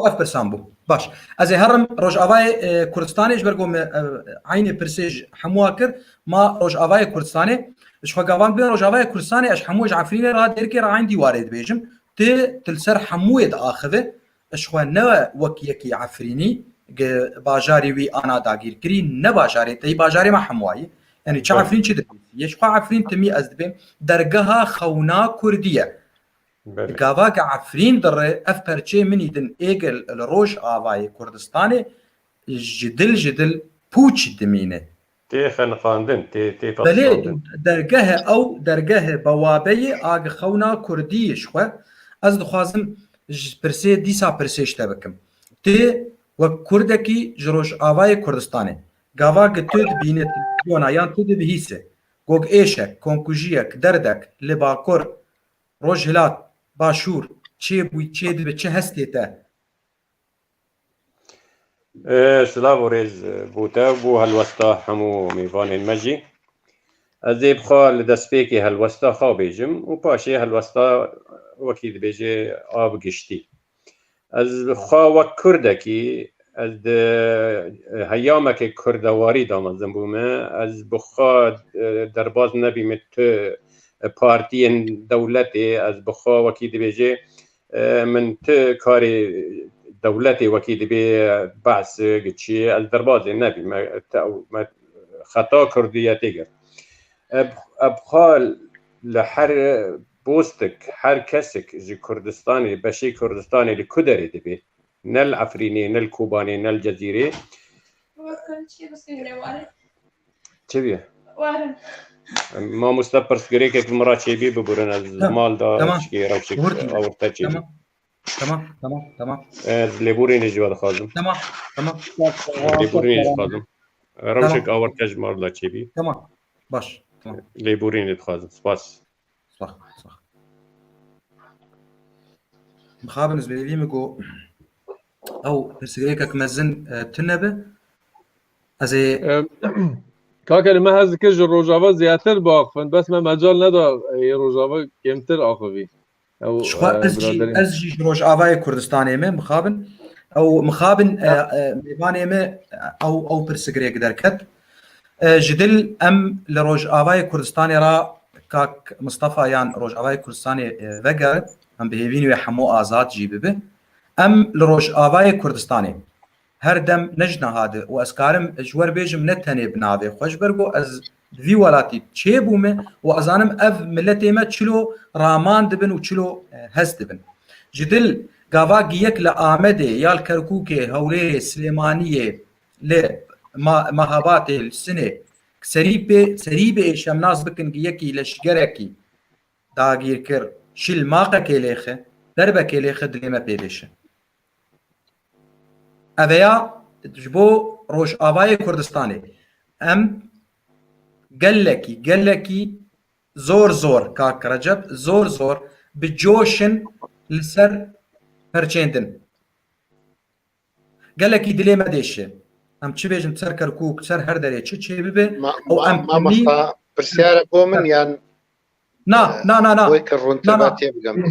ev pirsan bû baş ez ê herim Rojavayê Kurdistanê ji ber ku me aynê pirsê ji hemûa kir ma Rojavayê Kurdistanê ji xwe gavan bê Rojavayê Kurdistanê ez hemû ji Efrînê ra derkê ra ayên dîwarê dibêjim tê til ser hemûyê diaxive ji xwe ne wek yekî Efrînî bajarê wî ana dagîrkirî ne bajarê te bajarê me hemûayî yani çi Efrîn çi dibî yê ji xwe Efrîn timî ez dibêm dergeha xewna Kurdî ye gavaka Efrîn dire ev perçê minî din êgil li Rojavayê Kurdistanê ji dil pûç dimîne تێ خەنقاندن تێ belê dergehe ew dergehe bawabeyê agixewna Kurdî ji xwe ez dixwazim ji pirsê dîsa pirsê ji te bikim tê wek Kurdekî ji Rojavayê Kurdistanê gavakê tu dibîne televizyona yan tu dibihîse gog êşek konkujiyek derdek li Bakur Rojhilat Başûr çê bû çê dibe çi hestê te سلااو ڕێز بوتە بۆ هەلوەستا هەموو میوانên مەجی ئەز ێ بخوا لە دەستپێکی هەلوەستا خاو بێژم و پاشێ هەلوەستا وەکی دبێژێ ئاب گشتی ئەز خوا وەک کوردێکی ئەز هەیامێکی کوردەواری دامەزم بوومە ئەز بخوا دەرباز نەبیمە تو پارتیên دەولەتێ ئەز بخوا وەکی دبێژێ من تو کارێ دولتي وكيل بي بعث قتشي الدربازي النبي ما خطا كردية تيجر أبخال لحر بوستك حر كسك جي كردستاني بشي كردستاني لكدري دبي نل عفريني نل كوباني نل جزيري تبيه ما مستبرس قريكك المرات شي بي ببرنا المال دا شكي روشك أو تجي tamam ليبورين جواد خازم tamam ليبورين خازم روشك اور كجمار لا تشيبي tamam baş ليبورين خازم سباس صح مخابن زبيلي مكو او برسيريكك مزن تنبه ازي کاکر ما هز که روجاوا زیاتر باخفن بس ما مجال ندا روجاوا کمتر آخوی او شخوا برادرین از جی روش آوای کردستانی ما مخابن او مخابن میوانی ما او پرسگریک درکت جدل ام لروج آوای کردستانی را کاک مصطفى یان روج آوای کردستانی وگرد ام بهیوینی و حمو آزاد جیبه به ام لروج آوای کردستانی هر دم نجنا هذا واسكارم جوار بيجم نتني بناوي خوش برغو از في ولاتي تشيبومه وازانم اف ملتي ما تشلو رامان دبن وتشلو هز دبن جدل غاوا جيك لآمده يال كركوكي هولي سليمانيه ل مهابات السنه سريبه شمناس بكن جيكي لشجركي داغير كر شل ماقه كيليخه دربه كيليخه دليمه بيدشه اویا جبو روش آوای کردستانی ام گلکی زور کاک رجب زور بجوشن لسر پرچیندن گلکی دلی مدیشه ام چی بیجن سر کرکوک سر هر دره چی ببه او ام ما مخا برسيارة بومن يعني نا ويكرون تباتي بقم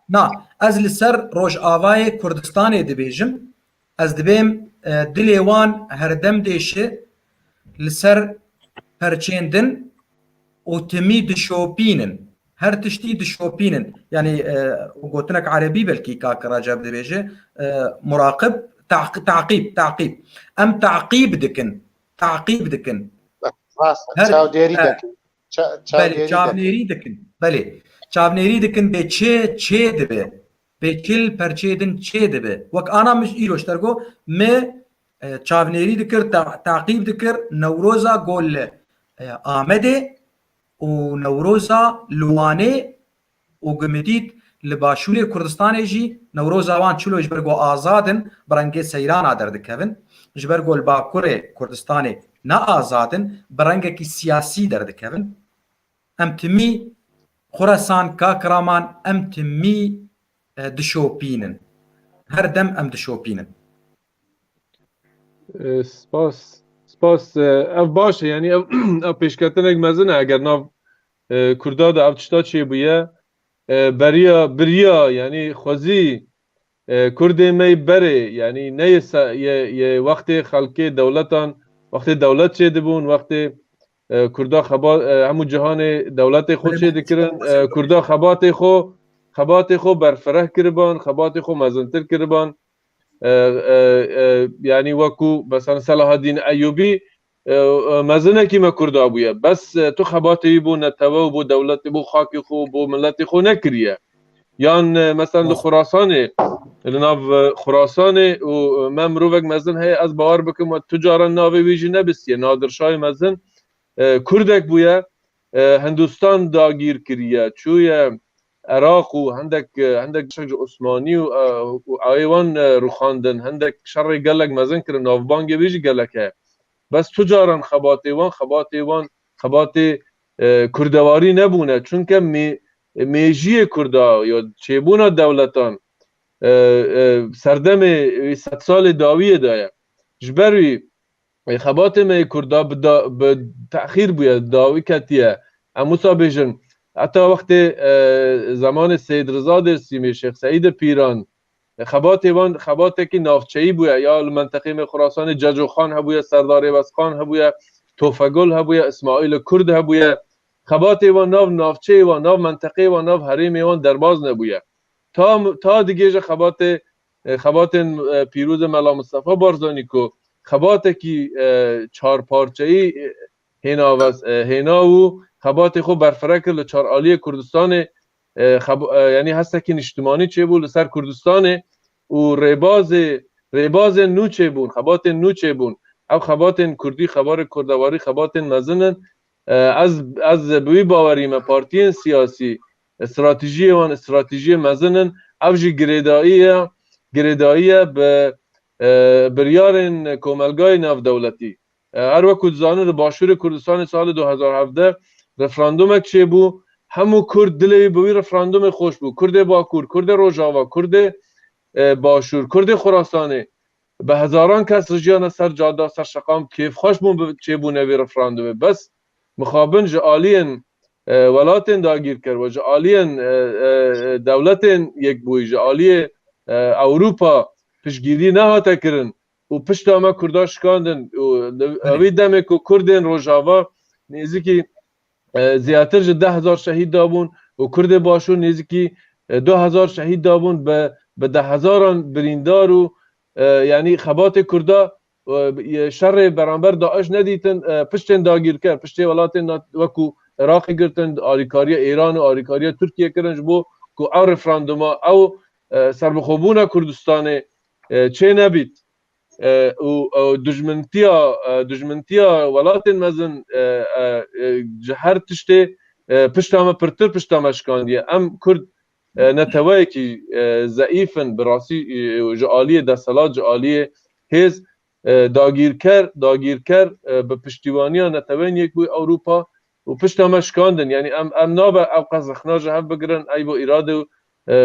نه از لسر روش آوای کردستانی دبیجم از دبیم دلیوان هر دم دیشه لسر پرچیندن و تمی دشوپینن هر تشتی دشوپینن يعني قلتلك عربي بلكي كاك راجب دبيجه مراقب تعقيب ام تعقيب دكن بله چاونيري دكن به چه دبه به کل پرچیدن چه دبه وک آنا مش ایروش ترگو می چاونیری دکر تعقیب دکر نوروزا گل آمده و نوروزا لوانه و گمدید لباشوری کردستان جی نوروزا وان چلو جبرگو آزادن برنگ سیران آدر دکوین جبرگو الباکور کردستان نا آزادن برنگ کی سیاسی در دکوین ام تمی خراسان کاکرامان ام تمی دشوپینن هر دم ام دشوپینن سپاس اف باشه یعنی اف پیشکتنک مزنه اگر ناو کردا دا اف چتا چی بویه بریا یعنی خوزی کرده می بره یعنی نه یه وقت خلقی دولتان وقت دولت چه دبون وقت کردا همو جهان دولت خود چه دکرن کردا خبات خو برفره کربان خبات خو مزنتر کربان یعنی وکو مثلا صلاح الدین ایوبی مزنه کی ما کردا بویه بس تو خباتی بو نتوا بو دولت بو خاک خو بو ملت خو نکریه یان مثلا خراسان لناو خراسان و ممروک مزن هی از باور بکم و تجارا ناوی ویجی نبستیه نادرشای مزن کردک بویه هندوستان داگیر کریه چویه عراق و هندک شج عثمانی و ایوان روخاندن هندک شر گلک مزن کرن ناوبانگ ویجی گلکه بس تجارا خبات کردواری نبونه چون که میجی کردا یا چیبونا دولتان سردم 100 سال داویه دایه جبروی خبات می کردا به تأخیر بوید داوی کتیه اموسا بیجن حتی وقت زمان سید رضا درسیمی شیخ سعید پیران خبات که نافچه‌ای بویه یا منطقه خراسان ججو خان هبویه سردار ایوز خان هبویه توفگل هبویه اسماعیل کرد هبویه خبات و ناو نافچه و ناو منطقه و ناو حریم ایوان درباز نبویه تا دیگه خبات پیروز ملا مصطفی بارزانی کو خبات کی 4 پارچه‌ای هینا و خبات خو برفرک ل 4 عالی کردستان یعنی هست که اجتماعی چه بود سر کردستان و ریباز نو چه بود خبات نو چه بود او خبات کردی خبر کردواری خبات مزنن از بوی باوری ما پارتی سیاسی استراتژی مزنن اوجی گریدایی به بریارن کوملگای ناو دولتی هر وقت زانو باشور کردستان سال 2017 رفراندوم چه بو همو کرد دلی بوی رفراندوم خوش بو کرد باکور کرد روجاوا کرد باشور کرد خراسانی به هزاران کس رجیان سر جاده سر شقام کیف خوش بو چه بو نوی رفراندوم بس مخابن جالین ولاتن داگیر کرد و جعالین دولتن یک بوی جعالی اوروپا پشگیری نهاته کرن و پشت آمه کردا شکاندن و اوی دمه که کردن روژاوا نیزی زیاتر جه 10,000 شهید دابون و کرد باشون نیزی که 2,000 شهید دابون به 10,000 بریندار و یعنی خبات کردا شر برانبر داعش ندیتن پشتن داگیر کرد پشت ولاتن وکو عراق گرتن آریکاری ایران و آریکاری ترکیه کرنج بو که او رفراندوما او سربخوبونا کردستان چه نبید و دجمنتیا ولاتن مزن جهر تشته پشتامه پرتر پشتامه شکاندیه ام کرد نتوایی که ضعیفن براسی جعالی دستالات جعالی هز داگیر کرد به پشتیوانی نتوین یک بوی اروپا و پشتامه شکاندن یعنی ام نابه او قزخنا جهف بگرن ای با اراده و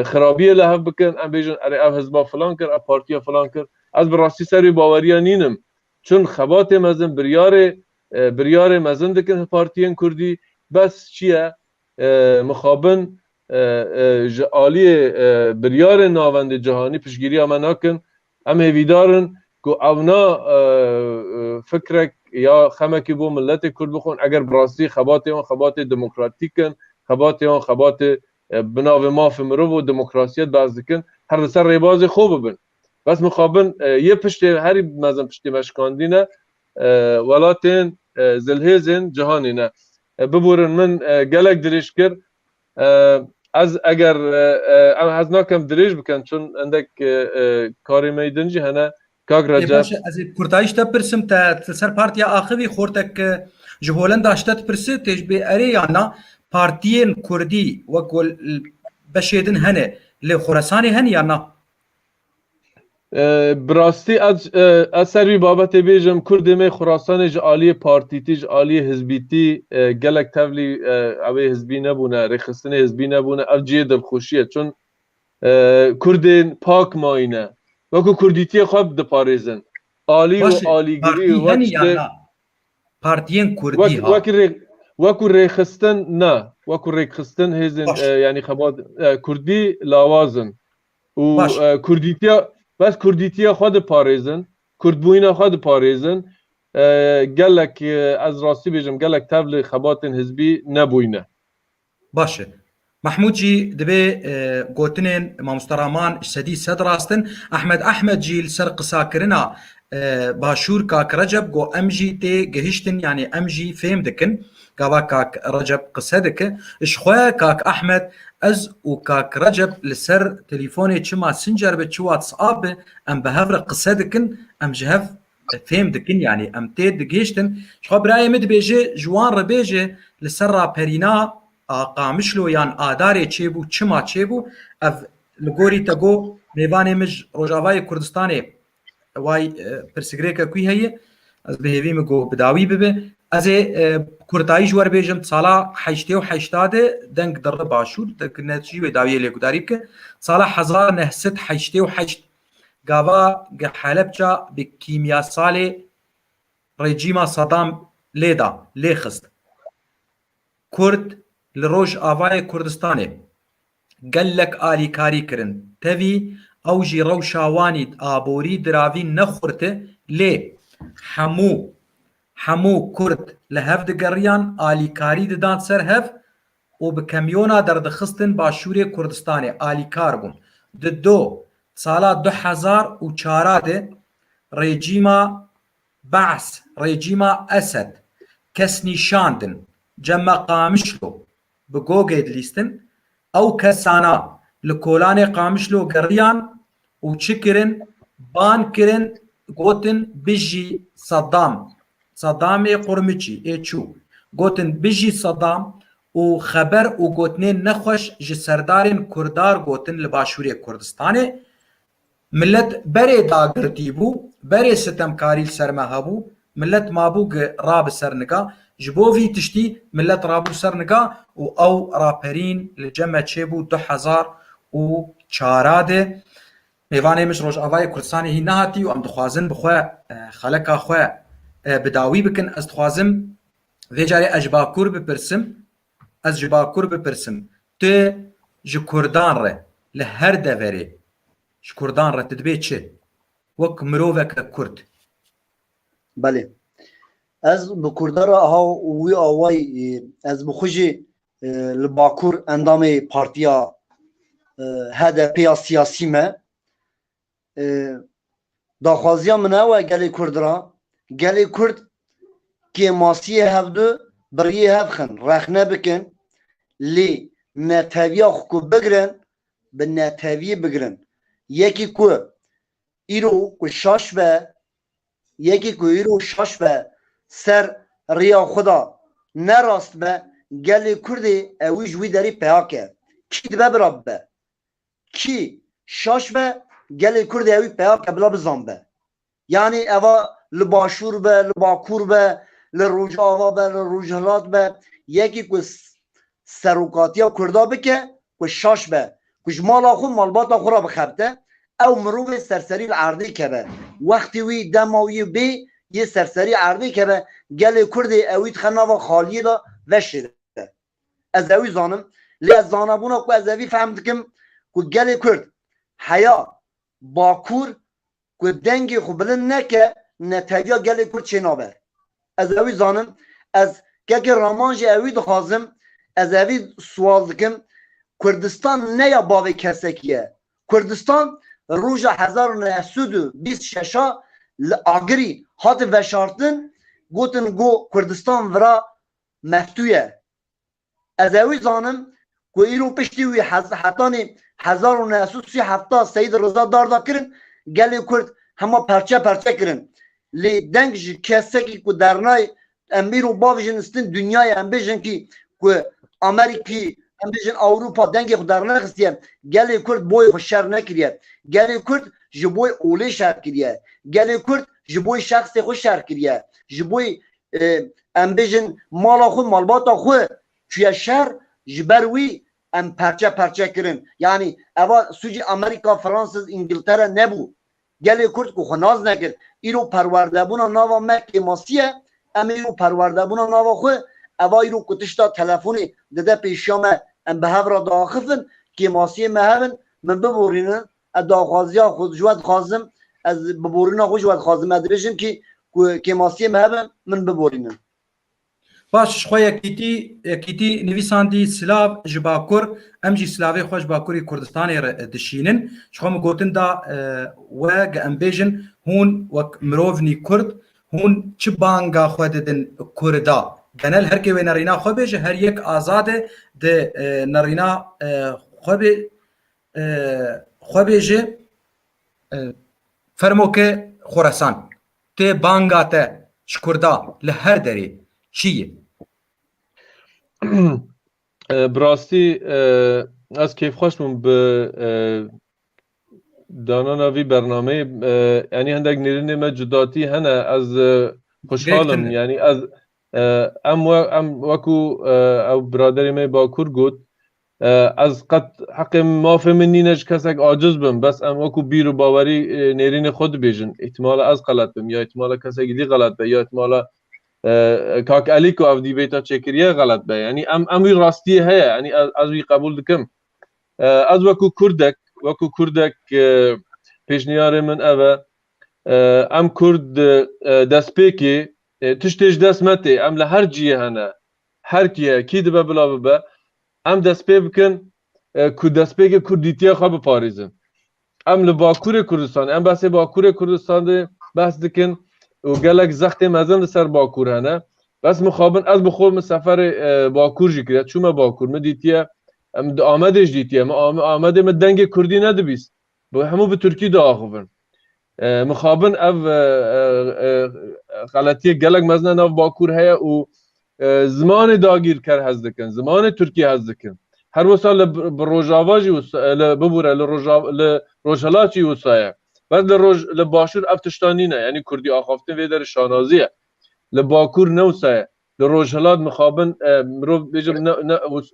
خرابیه لحف بکن ام بیجن اره او حزبا فلان کرد او پارتیا فلان کرد از براستی سری باوریا نینم چون خبات مزن بریار مزن دکن پارتیان کردی بس چیه مخابن جعالی بریار ناوند جهانی پشگیری اما ناکن ام هیویدارن که اونا فکرک یا خمکی بو ملت کرد بخون اگر براستی خبات اون خبات دموکراتیکن خبات اون خبات بناو ماف مرو و دموکراسیت باز دکن هر سر ریباز خوب ببن بس مخابن یه پشت هری مزن پشت مشکاندینه ولاتن زلهزن جهانی نه ببورن من گلک دریش کرد از اگر از ناکم دریش بکن چون اندک کاری میدنجی هنه کاغ رجب از کورتایش تپرسم تا سر پارتیا آخری خورتک جهولن داشتت پرسه تیج به اری یانا پارتیین کردی وکل بشیدن هنه لی خراسانی هنه یانا براستی از سروی بابت بیجم کردمه خراسان جعالی پارتیتی جعالی حزبیتی گلک تولی اوی حزبی نبونه رخصتن حزبی نبونه او جیه دلخوشیه چون کردین پاک ماینه وکو کردیتی خواب دپاریزن آلی و آلیگیری پارتیین کردی ها وکو رخصتن نه وکو رخصتن هزن یعنی خباد کردی لاوازن و کردیتی بس کردیتی خود پاریزن کردبوینا خود پاریزن گلک از راستی بیجم گلک تبل خبات حزبی نبوینه باشه محمود جی دبی گوتنین مامسترامان سدی صد راستن احمد جی سر قصا کرنا باشور کاک رجب گو امجی تی گهشتن یعنی امجی فهم دکن گاوا کاک رجب قصه دکه اشخواه کاک احمد از و کاک رجب لسر تليفوني چما سنجر به چو واتساب ام بهفر قصه دکن ام جهف فهم دکن يعني ام تی دگیشتن شخوا برای مد بیجه جوان رو بیجه لسر را پرینا قامشلو یان آداره چه بو چما چه بو اف لگوری تگو میوانه مج روجاوای کردستانه وای پرسگریکا کوی هیه از بهوی مگو بداوی ببه از کورتایی جوار بیجم سالا 88 دنگ در باشور دنگ نتیجی و داویه لیکوداری که سالا 1988 گاوا حلب جا به کیمیا سال رژیم صدام لیدا لیخست کرد لروج آوای کردستانه گلک آلی کاری کرن تاوی اوجی روشاوانی آبوری دراوی نخورته لی همو کرد لهف دگریان آلی کاری ددان سر هف و به کمیونا در دخستن باشور کردستان آلی کار بون دو سالا 2004 رژیما بعث رژیما اسد کس نیشاندن جمع قامشلو بگوگید لیستن او کسانا لکولان قامشلو گریان و چکرن بان کرن گوتن بجی صدام قرمچی ایچو گوتن بجی صدام و خبر و گوتنین نخوش جسردارین کردار گوتن لباشوری کردستانه ملت بره داگرتی بو بره ستمکاری سرمه بو ملت مابوگ راب سرنگا جبوفی تشتی ملت رابو سرنگا و او راپرین لجمع چه بو 2004 میوانه مش روش آوای کردستانی هی نهاتی و ام دخوازن بخواه خلقا خواه بداوی بکن از دخوازم وی جاره اجباکور بپرسم از ji Bakur bipirsim tu ji Kurdan re li her deverê ji Kurdan re tu dibê çi wek miroveke Kurd بله از به کردار ها وی آوای از بخوجی لباکور اندام پارتیا هدف سیاسی ما داخوازیا منه و گلی کردرا گلی کرد که ماسی هفدو بریه هفخن رخنه بکن لی نتویا خو بگرن به نتویه بگرن یکی کو ایرو کو شاش به یکی کو ایرو شاش به سر ریا خدا نراست به گلی کردی اوی جوی داری پیاکه کی دبه براب به کی شاش به گلی کردی اوی پیاکه بلا بزان به یعنی اوا لباشور به لباکور به لروجاوا به لروجهلات به یکی کو سروکاتیا کردا بکه کو شاش به کش مالا خود مالباتا خورا بخبته او مروب سرسری العرضی که به وقتی وی دماوی بی یه سرسری عرضی که به گل کردی اوید خناوا خالی دا وشده از اوی زانم لی از زانبونا که از اوی فهمدکم که گل کرد حیا باکور که دنگی خو بلند نکه نتویا گل کرد چه نابه از اوی زانم از که رامانج اوی دخوازم از اوی سوال دکم کردستان نیا باوی کسکیه کردستان روژا 1926 لآگری هات وشارتن گوتن گو کردستان ورا مفتویه از اوی زانم که ایرو پشتی وی حتانی 1937 سید رضا داردا کرن گلی کرد همه پرچه پرچه کرن لی دنگ جی کسکی که درنای امیر و باویجن استن دنیای امبیجن که امریکی امبیجن اوروپا دنگی خود درنای خستیه گلی کرد بوی خوش شر نکریه گلی کرد جبوی اولی شر کریه گلی کرد جبوی شخص خوش شر کریه جبوی امبیجن مالا خود مالباتا خود توی شر جبروی ام پرچه پرچه کرن یعنی اوا سوجی امریکا فرانسه انگلتره نبو گلی کرد که خناز نکرد ایرو پرورده بونا ناوا مکه ماسیه ام ایرو پرورده بونا ناوا خو اوا ایرو کتشتا تلفونی دده پیشیام ام به هفرا داخفن که ماسیه مهبن من ببورینن داخوازی ها خود جواد خازم از ببورین خود جواد خازم ادریشن که ماسیه مهبن من ببورینن باش خو یکیتی نویساندی سلاو ji Bakur em jî slavê xwe ji Bakurê Kurdistanê re dişînin xwe min gotin da we ge em bêjin hûn wek mirovnî Kurd hûn çi banga xwe didin Kurda genel herkê wê nerîna xwe bêje her yek azad e di nerîna xwe bêje fermoke Xorasan tê banga te ji Kurda li her derê çi ye براستی از کیف خوشم به دانا نوی برنامه یعنی هندک نیرین ما جداتی هنه از خوشحالم یعنی از ام وکو او برادری ما باکور گود از قد حق ما فهمنینش کسک عاجز بم بس ام وکو بیر و باوری نیرین خود بیجن احتمال از غلط بم یا احتمال کسک دی غلط به یا احتمال کاک علی کو اف دی بیتا چکریه غلط به یعنی ام راستیه هه یعنی از وی قبول دکم از وکو کردک پیشنیار من اوه ام کرد دست پیکی تشتیش دست مته ام لهر جیه هنه هر کیه کی دبه بلا ببه ام دست پی بکن که دست پیکی کردیتیه خواه بپاریزن ام لباکور کردستان ام بحث باکور کردستان ده بحث دکن و گلک زخت مزن سر باکور هنه بس مخابن از بخور من سفر باکور جی کرد چون ما باکور من دیتیه آمدش دیتیه آمده من دنگ کردی ندبیست با همو به ترکی دا آخوفن مخابن او غلطیه گلک مزن او باکور هیا و زمان داگیر کر هز دکن زمان ترکی هز دکن هر وصال لروجاوا جی ببوره لروجهلا جی وصایه بعد لباشور افتشتانی نه یعنی کردی آخافته ویدر شانازیه لباکور نوسایه لروجهلات مخابن مرو بیجم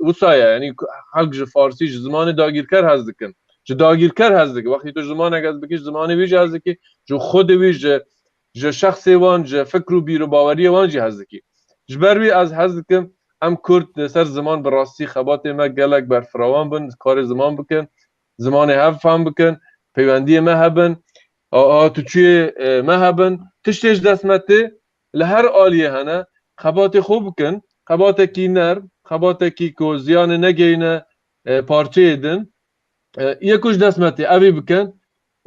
وصایه یعنی حق فارسی زمان داگیرکر هست دکن جو داگیرکر هست دکن وقتی تو زمان اگه بکش زمان ویج هست دکی جو خود ویج جو شخص وان جو فکر و بیر و باوری وان جی هست دکی جبروی از هست دکن ام کرد سر زمان براستی خبات ما گلک بر فراوان بن کار زمان بکن زمان هفهم بکن پیوندی ما هبن تو چی ما هبن تشتیش دستمته لهر آلیه هنه خبات خوب بکن خبات کی نرم خبات کی کو زیان نگینه پارچه دن یکوش دستمته اوی بکن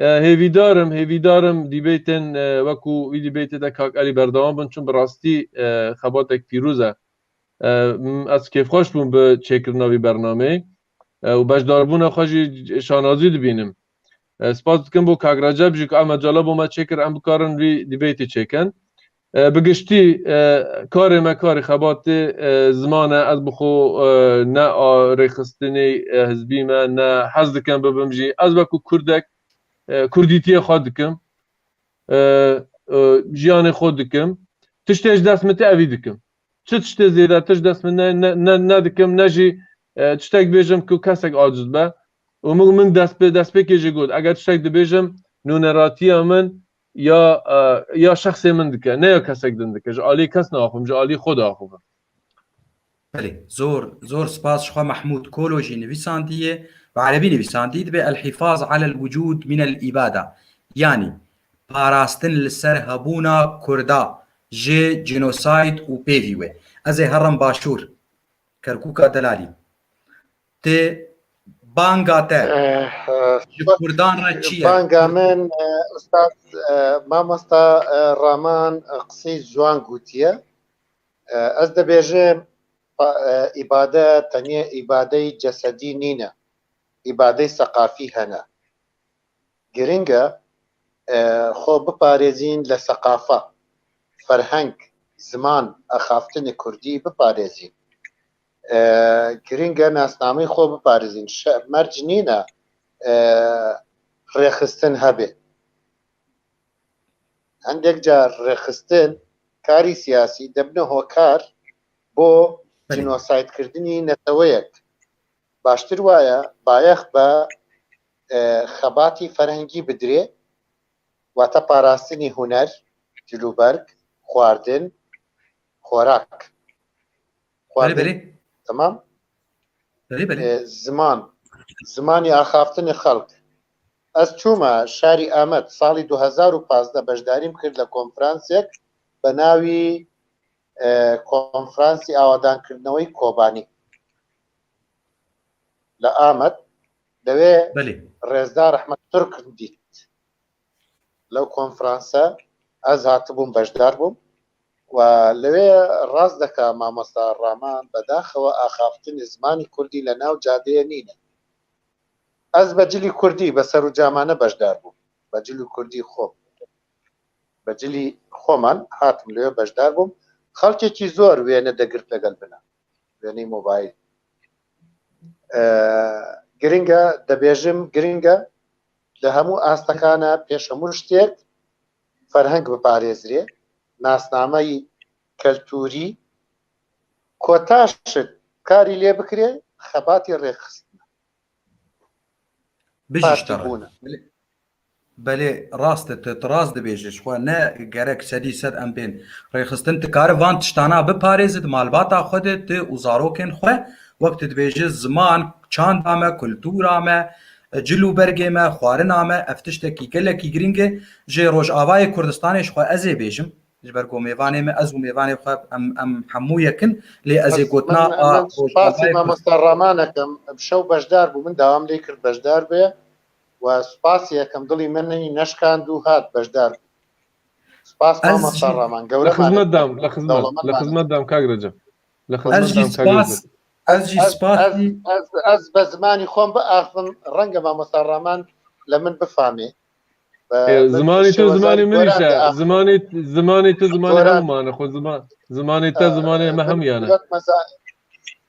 هیویدارم دیبیتن وکو وی دیبیت دا کاک علی بردوان بن چون براستی خباتک پیروزه از کیف خوش بون به چکرناوی برنامه و بشداربون خوشی شانازی دبینم سپاس دکم بو کاک رجب جی که اما جالا بو ما چکر ام بکارن وی دیبیتی چکن بگشتی کار ما کار خبات زمانه از بخو نه ریخستنی حزبی ما نه حز دکم ببمجی از وکو کردک کردیتی خود دکم جیان خود دکم تشتیش دست مت اوی دکم چه تشتی زیده تش دست من نه دکم نجی تشتک بیجم که کسک عاجز به و من دست بکیجی گود اگر تشتک دبیجم نونراتی من یا شخصی من دکه نه یا کسک دن دکه جعالی کس ناخوم جعالی خود آخوم بله زور سپاس شخوا محمود كولوجي نويساندية وعربي نويساندية بالحفاظ على الوجود من الإبادة يعني باراستن لسر هبونا كردا جي جينوسايد و بيفيوه ازي هرم باشور كركوكا دلالي تي بانغا تا كردان را چيا بانگا من استاد مامستا رامان قصي جوان گوتیه از دەبێژم ئیبادە تەنیا ئیبادەی جەسەدی نینە ئیبادەی سەقافی هەنە گرنگە خۆ بپارێزین لە سەقافە فەرهەنگ زمان ئەخافتنی کوردی بپارێزین گرنگە ناسنامەی خۆ بپارێزین مەرج نینە ڕێخستن هەبێ هەندێک جار ڕێخستن کاری سیاسی دەبنە هۆکار بۆ جینۆسایدکردنی نەتەوەیەک باشتر وایە بایەخ بە خەباتی فەرهەنگی بدرێ واتە پاراستنی هونەر جلوبەرگ خواردن خۆراک تەمام زمانی ئاخافتنی خەڵک ئەس چوومە شاری ئامەد ساڵی 2015 بەشداریم کرد لە کۆنفرانسێک بە ناوی کۆنفرانسی ئاوادانکردنەوەی کۆبانی لە ئامەد لەوێ ڕێزدار ئەحمەد تورکم دیت لەو کۆنفرانسە ئەس هاتبووم بەشدار بووم و لەوێ ڕاست دەکا مامۆستا ڕامان بەداخەوە ئاخافتنی زمانی کوردی لە ناو جادەیە نینە ئەس بەجلی کوردی بەسەر و جامانە بەشدار بووم بەجلی کوردی خۆم بەجلی خۆمان هاتم لێوێ بەشدار بووم خەڵکێکی زۆر وێنە دەگرت لەگەڵ بنە وێنەی مۆبایل گرنگە دەبێژم گرنگە لە هەموو ئاستەکانە پێش هەموو شتێک فەرهەنگ بپارێزرێ ناسنامەی کەلتوری کۆتاشت کاری لێ بکرێ خەباتی ڕێخستنە بژیشتەڕە بەێ ڕاستت ڕاست دەبێژش خۆ نە گەرەک سەدی سەد ئەم پێن ڕێخستن تکارە وان تشتانە بپارێزت مالباتا خودت و زارۆکێن خوێ وەکت دەبێژە زمان چاندامە کولتورامە جلو بەرگێمە خواردنامە ئەف تشتێکی گەلێکی گرنگە ژێ ڕۆژئاوای کوردستانیش خۆ ئەزێ بێژم بەرگۆ میێوانێمە ئەز و میێوانێ خۆ ئەم هەموو یەکن لێ ئەزێ گوتنا مامۆستا ڕامانەکەم شەو بەشدار بوو من داوام لێ کرد بەشدار بێ و سوپاسی یەکەم دڵی منی نەشکاند و هات بەشدار سوپاس مامۆستا ڕامان گەورە لە خزمەتدام کاک ڕەجەب لە ئەس بە زمانی خۆم بئاخم ڕەنگە مامۆستا ڕامان لە من بفامێ زمانی تو زمانی منیشە زمانی تو زمانی هەمومانە خۆ زمانی تا زمانی ئەمە هەمویانە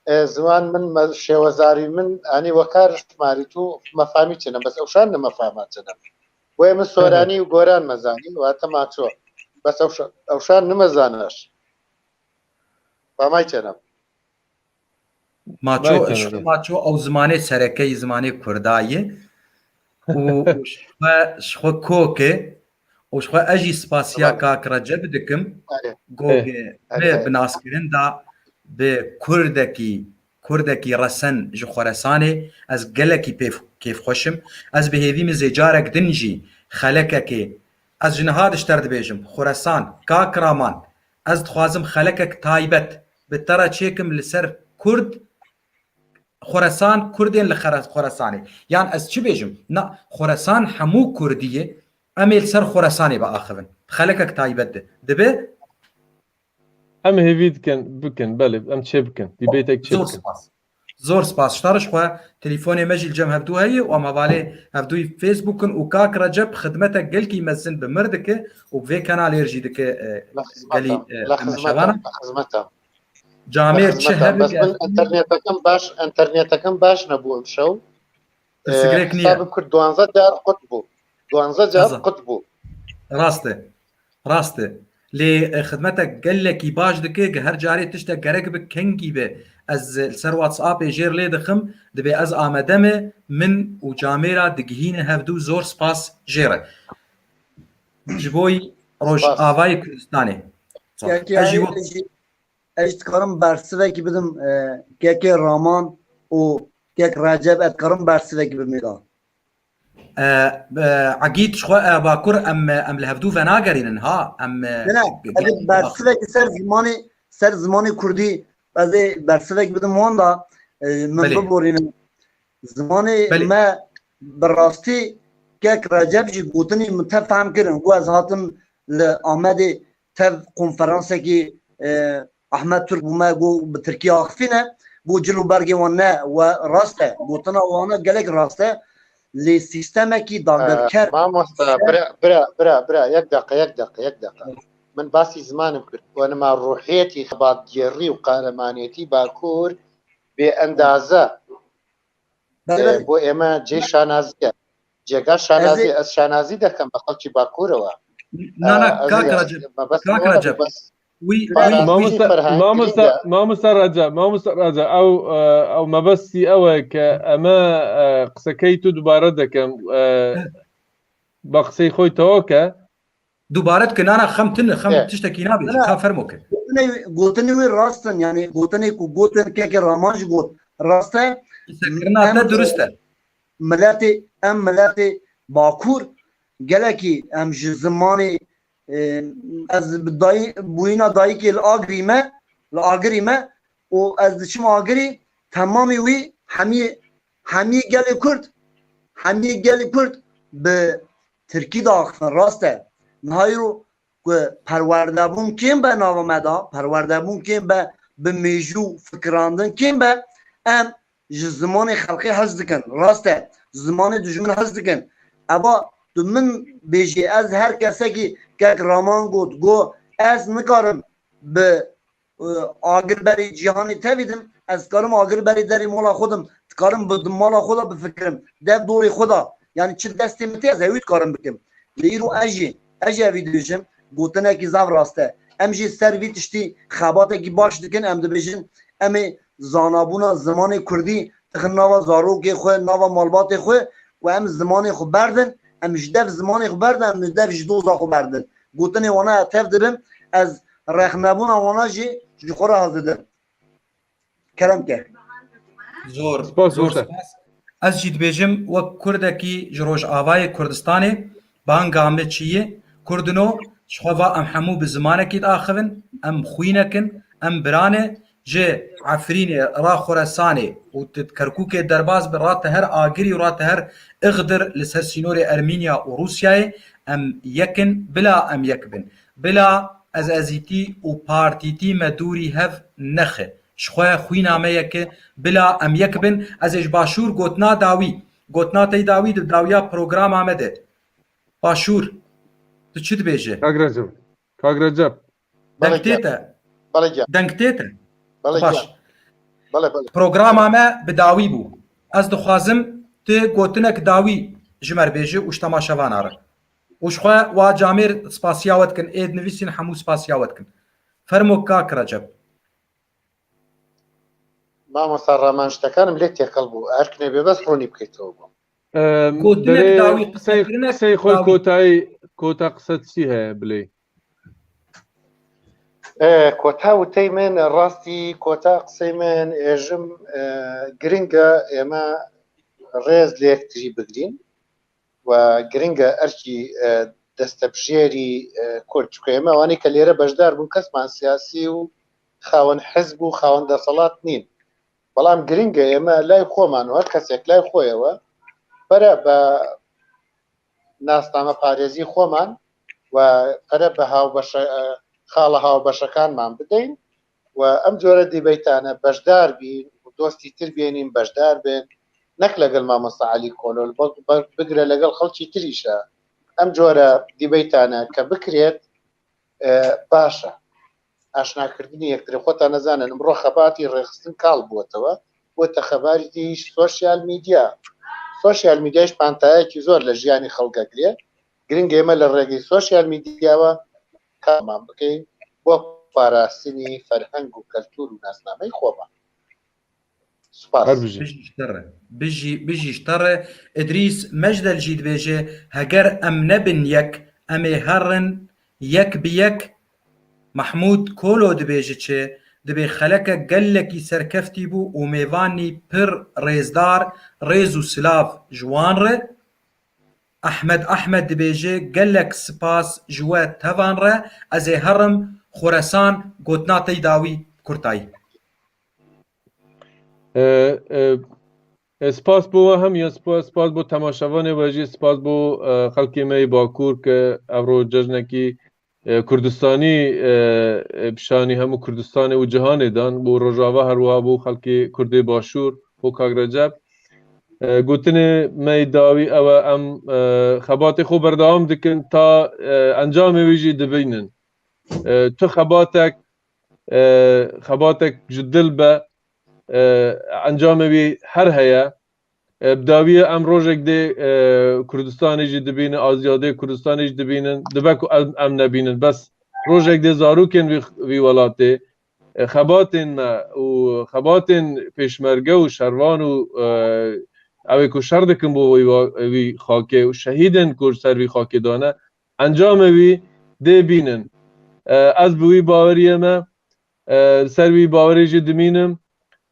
زمان من شێوەزاری من ئەنی وەکارشماری تو مەفامی چنە بەس ئەوشان نەمەفاما چنە بۆیە من سۆرانی و گۆران مەزانی واتە ماچۆ بەس ئەوشان نمەزانەش فامای چەنە ماچۆ ئەو زمانێ سەرەکەی زمانی کوردایە خۆ کۆکێ وشخوا ئەژی سپاسیا کاک ڕەجەب دکم گۆ بناسکردندا بكردكي رسن جو خراساني از قلكي كيف خشم از بهذي مزيجارك دنجي خلكك از جنهاد اشترد بيجم خراسان كاكرامان از تخوازم خلكك تايبت بترى تشيكم لسر كرد خراسان كردين لخراساني يعني از چي بيجم نا خراسان حمو كردية اميل سر خراساني باخذن خلكك تايبت دبي ام هيفيد كان بكن بله ام تشي بكن دي بيتك زور سباس زور سباس شتارش خو تليفوني مجي الجم هبدو هي وما بالي هبدو فيسبوك وكاك رجب خدمتك قلكي مزن بمردك وبفي كانال يرجيدك قالي خدمتها جامير بس من انترنتكم باش نبو مشو حساب كرد 12 جار قطبو راسته لي خدمتك قال لك باش دقيقه هر جاري تشتا قرق بكنكي به از سر واتساب جير لي دخم دبي از آمدمه من وجاميرا دقهين هفدو زور سباس جيره جبوي روش آوای کردستانه اشتكارم برسوه کی بدم که رامان و که رجب اتکارم برسوه کی بمیگا عقيد شخو باكر ام لهفدو فناغرين ها ام نه برسوه کی سر زمانی کردی بعضی برسوه کی بدم واندا من ببورین زمانی ما براستی که رجب جی گوتنی متفهم کردن گو از هاتم لآمد تف کنفرانسه کی احمد ترک بوما گو به ترکیه آخفینه بو جلو برگی وانه و راسته گوتنا وانه گلک راسته لی سیستمه کی داغدر کرد ما مستا برا یک دقیقه من باسی زمانم کرد وانا ما روحیتی خبات جری و قهرمانیتی باکور به اندازه بو اما جی شانازیه جگه شانازی از شانازی دکم بخلچی باکوره و نه كاك رجب وي ما مسترجع او ما بس او كاما قسكيتو دوباره دكم بقسي خوي توكا دوباره كنا خم تشتكي نابي كان فرموك قلتني وين راستن يعني قلتني قلتن كيك رامانج قلت راسته سكرنا درسته ملاتي باكور قالكي ام زماني از بدای بوینا دایی که الاغری ما و از چم آگری تمامی وی همی گل کرد به ترکی داخل راسته نهایی رو پرورده بون کم به ناومدا پرورده بون کم به میجو فکراندن کم به ام زمان خلقی حز دکن راسته زمان دجمن حز دکن ابا من بیجی از هر کسی که رامان گو از نکارم به آگر بری جهانی تویدم از کارم آگر بری دری مولا خودم کارم به مالا خدا بفکرم دف دوری خدا یعنی چه دستی متی از هوید کارم بکم لیرو اجی ویدیوشم گوتنه کی زاو راسته امجی سروی تشتی خباته کی باش دکن ام دبیجن امی زانابونا زمان کردی تخناوا زاروک خو ناوا مالبات خو و ام زمان خو بردن امش دف زمانی خبردن امش دف جدوزا خبردن گوتنی وانا تف دبم از رخنبون وانا جی خورا هزدن کلام که زور از جید بیجم و کردکی جروج آوای کردستانی بانگامه چیه کردنو شخوا ام حمو بزمانکی داخلن ام خوینکن ام برانه جه عفرینه را خراسانه و کرکوک درباز برات هر آگری و رات هر اغدر لسر سینور ارمینیا و روسیای ام یکن بلا ام یکبن بلا از ازیتی و پارتیتی مدوری هف نخه شخواه خوینامه یک بلا ام یکبن از اش باشور گوتنا تی داوی داویا پروگرام آمده باشور تو چی بیجه؟ کاگ رجب دنگتیتا باش پروگرام آمه بداوی بو از دخوازم تی گوتنک داوی جمر بیجه وش تماشاوان آره وش خواه و جامیر سپاسیاوت کن اید نویسین حمو سپاسیاوت کن فرمو کاک رجب ما مسر ما اشتكانم ليت يقلبوا اركني بس روني بكيتو گوتنک داوی قسەی خۆی کۆتا قسەت چی هەیە بڵێ کۆتا وتەی من ڕاستی کۆتا قسەی من ئێژم گرنگە ئێمە ڕێز لە یەکتری بگرین و گرنگە ئەرکی دەستەبژێری کورد چکە ئێمە ئەوانەی کە لێرە بەشدار بوون کەسمان سیاسی و خاوەن حزب و خاوەن دەسەڵات نین بەڵام گرنگە ئێمە لای خۆمان و هەر کەسێک لای خۆیەوە بەرە بە ناسنامە پارێزی خۆمان و پەرە بە خاڵە هاوبەشەکانمان بدەین و ئەم جۆرە دیبەیتانە بەشدار بین و دۆستی تر بێنین بەشدار بێن نەک لەگەڵ مامۆستا عەلی کۆلۆل بگرە لەگەڵ خەڵکی تریشە ئەم جۆرە دیبەیتانە کە بکرێت باشە ئاشناکردنی یەکتری خۆتان نەزانن ئەمڕۆ خەباتی ڕێخستن کاڵ بووەتەوە بۆتە خەباری سۆشیال میدیا سۆشیال میدیاش پانتایەکی زۆر لە ژیانی خەڵکەگرێ گرنگە ئێمە لە ڕێگەی سۆشیال میدیاوە کارمان بکەین بۆ پاراستنی فەرهەنگ و کەلتور و ناسنامەی خۆمان بژیشتەڕێ ئیدریس مەجدەل جی دبێژێ هەگەر ئەم نەبن یەک ئەمێ هەڕن یەک بەیەک محمود کۆلۆ دبێژە چێ دەبێ خەلەکە گەلێکی سەرکەفتی بوو و میێوانی پر ڕێزدار ڕێز و سلااف ژوانڕێ ئەحمەد دبێژێ گەلێک سپاس ژوە تەوانڕە ئەزێ هەڕم خۆرەسان گوتناتەی داوی کورتایی سپاس بۆ هەم یا سپاس بۆ تەماشەوانێ وەژی سپاس بۆ خەڵکی مەی باکوور کە ئەڤڕۆ جەژنێکی کوردستانی پیشانی هەموو کوردستانی و جیهانێدان بۆ ڕۆژاوا هەروەها بۆ خەڵکی کوردی باشوور بۆ کاگرەجەب گوتنێ مەی داوی ئەوە ئەم خەباتی خۆ بەردەوام دکن تا ئەنجامی ویژی دبینن تو خەباتێک ji dil be encamê her heye dawiye em rojek dê Kurdistanê jî dibînin aziyadê Kurdistanê jî dibînin dibe ku em nebînin bes rojek dê zarokên vî welatê xebatên me û xebatên pêşmerge û şervan û evê ku şer dikin bo wî xakê û şehîdên ku ser vî xakê dane encamê wî dê bînin ez bi wî baweriye me ser wî bawerê jî dimînim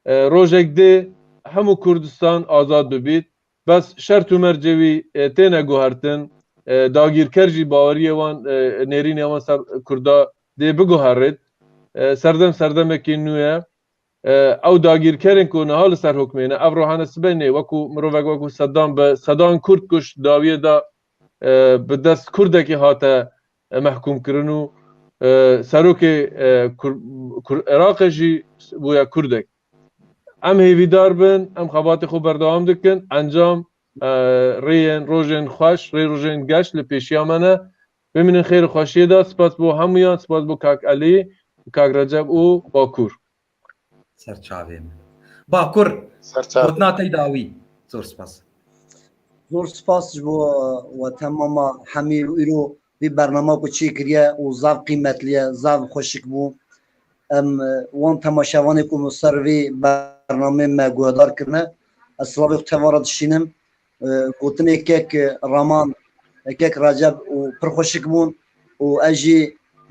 rojek dê hemû Kurdistan azad bibît bes şert û mercê wî têne guhertin dagîrker jî baweriye wan nêrînê wan ser Kurda dê biguherît serdemekî nû ye ew dagîrkerên ku niha li ser hukmê ne ev rohane sibênê wekû mirovek wekû Seddam bi sedan Kurd kuş dawiye da bi dest Kurdekî hate mehkûmkirin û serokê Iraqê jî bûye Kurdek em hêvîdar bin em xebatê xwe berdewam dikin encam rêyên rojên xweş rê rojên geş li pêşiya me ne bimînin xêr û xweşiyê da spas bo hemûyan spas bo Kak Elî Kak Recep û Bakur سەرچاوێ من باکوور گوتناتەی داوی زۆر سپاس زۆر سپاس بۆ و تەماما هەمیر و ئیرۆ vî bername ku çê kiriye û zav qîmetliye zav xweşik bû em wan temaşevanê ku ser vê bernamê me guhdar kirine ez silavê tevara dişînim gotinekek Raman ekek Recep û pir xweşik bûn û ez jî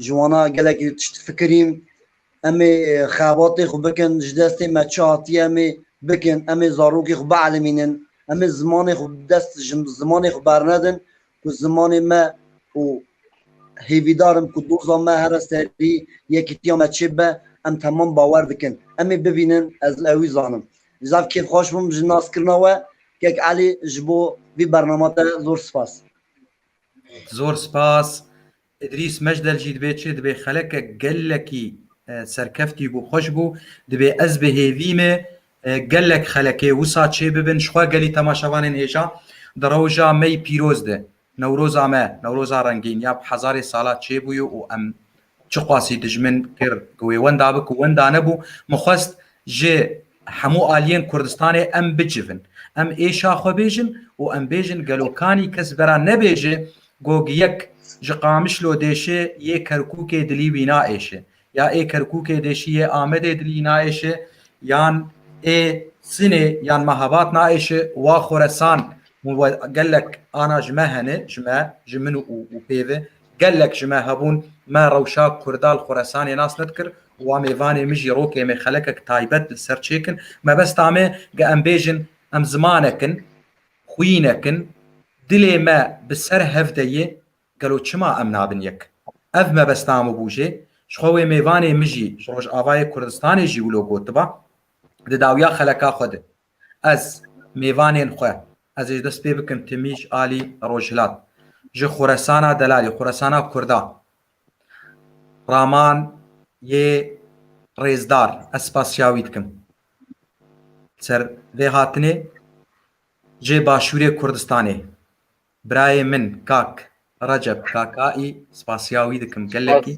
ji wana gelekî tişt fikirîm em ê xebatê xwe bikin ji destê me çi hatiye em ê bikin em ê zarokê xwe beelimînin em ê zimanê xwe dest ji zimanê xwe bernedin ku zimanê me û hêvîdarim ku doza me here serî yekîtiya me çê be em temam bawer dikin em ê bibînin ez ew wî zanim zav kêfxweş bûm ji naskirina we kek Elî ji bo vî bernama te zor spas زۆر سپاس ئیدریس مەجدەل jî dibê çê dibê xeleke gelekî serkeftî bû xweş bû dibê ez bihêvî me gelek xelekê wisa çê bibin ji xwe gelî temaşevanên hêja di roja mey pîroz de newroza me newroza rengîn ya hezarê sala çêbûye û em çi qasî dijmin kir ku wê wenda bi ku wenda nebû min xwest ji hemû aliyên Kurdistanê em bicivin em êşa xwe bêjin û em bêjin gelokanî kes bera nebêje gog yek ji Qamişlo dêşe yê Kerkûkê dilî wî naêşe ya ê Kerkûkê dêşî yê Amedê dilî naêşe yan ê Sinê yan Mehebat naêşe wa Xoresan gelek ana ji me hene ji me ji min û pêve gelek ji me hebûn me rewşa Kurdal Xurasanê nas nedikir wa mêvanê min jî rokê me xelekek taybet li ser çêkin mebesta me ge em bêjin em zimanekin xwînekin dilê me bi ser hevdeyê gelo çima em nabin yek ev mebesta me bû jê ji xwe wê mêvanê min jî ji Rojavayê Kurdistanê jî wilo gotiba di dawiya xeleka xwe de ez mêvanên xwe ez ê dest pê bikim timî ji alî Rojhilat ji Xurasana Delalê Xurasana Kurda raman yê rêzdar ez spasiya wî dikim ser vê hatinê jê Başûrê Kurdistanê birayê min kak Recep Kakayî spasiya wî dikim gelekî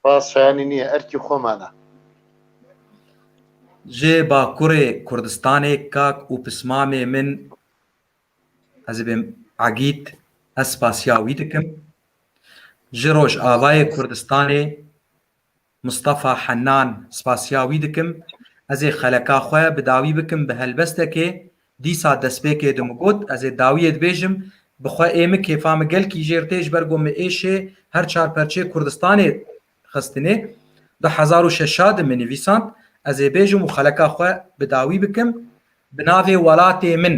سپاس شایانی نییە ئەرکی خۆمانە jê Bakurê Kurdistanê kak û pismamê min ez ê bêm Egît ez spasiya wî dikim ji Rojavayê Kurdistanê Mustafa Hennan spasiya wî dikim ez ê xeleka xwe bi dawî bikim bi helbestekê dîsa destpêkê dim got ez ê dawiyê dibêjim bi xwe ê min kêfa min gelkî jêr tê ji ber ku me êşê her çarperçê Kurdistanê xistinê di 1600 de min nivîsand ez ê bêjim û xeleka xwe bi dawî bikim bi navê welatê min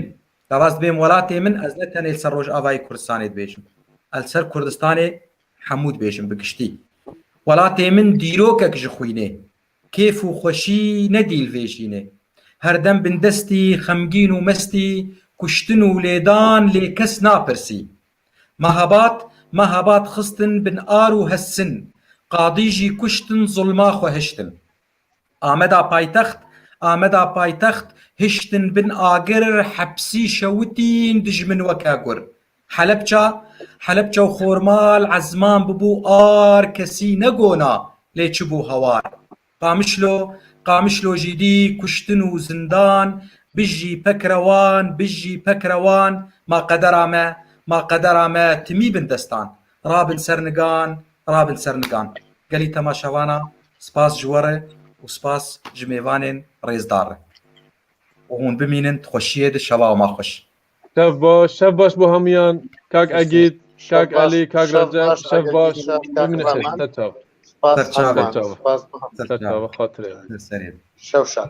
derast bêm welatê min ez ne tenê li ser Rojavayê Kurdistanê dibêjim el ser Kurdistanê hemû dibêjim bi giştî welatê min dîrokek ji xwînê kêf û xweşî nedîlvêjînê herdem bin destî xemgîn û mestî kuştin û lêdan lê kes napirsî mehebat xistin bin ar û hessin qadî jî kuştin zulma xwe hiştin Ameda paytext hiştin bin agir hepsî şewitîn dijmin weke gur Helepça û xormal ezman bibû ar kesî negona lê çibû hewar Qamişlo jî dî kuştin û zindan bijî pekrewan ma qedera me timî bin destan rabin sernigan gelî temaşevana spas ji we re û spas ji mêvanên rêzdar re û hûn bimînin xweşiyê di şeva ma xweş شب باش بۆ هەمویان کاک ئەگیت کاک عەلی کاک ڕەجەب شەب باش ببینە چاو سپاس سەرچاوە. سپاس خاطرێ serê شەو شاد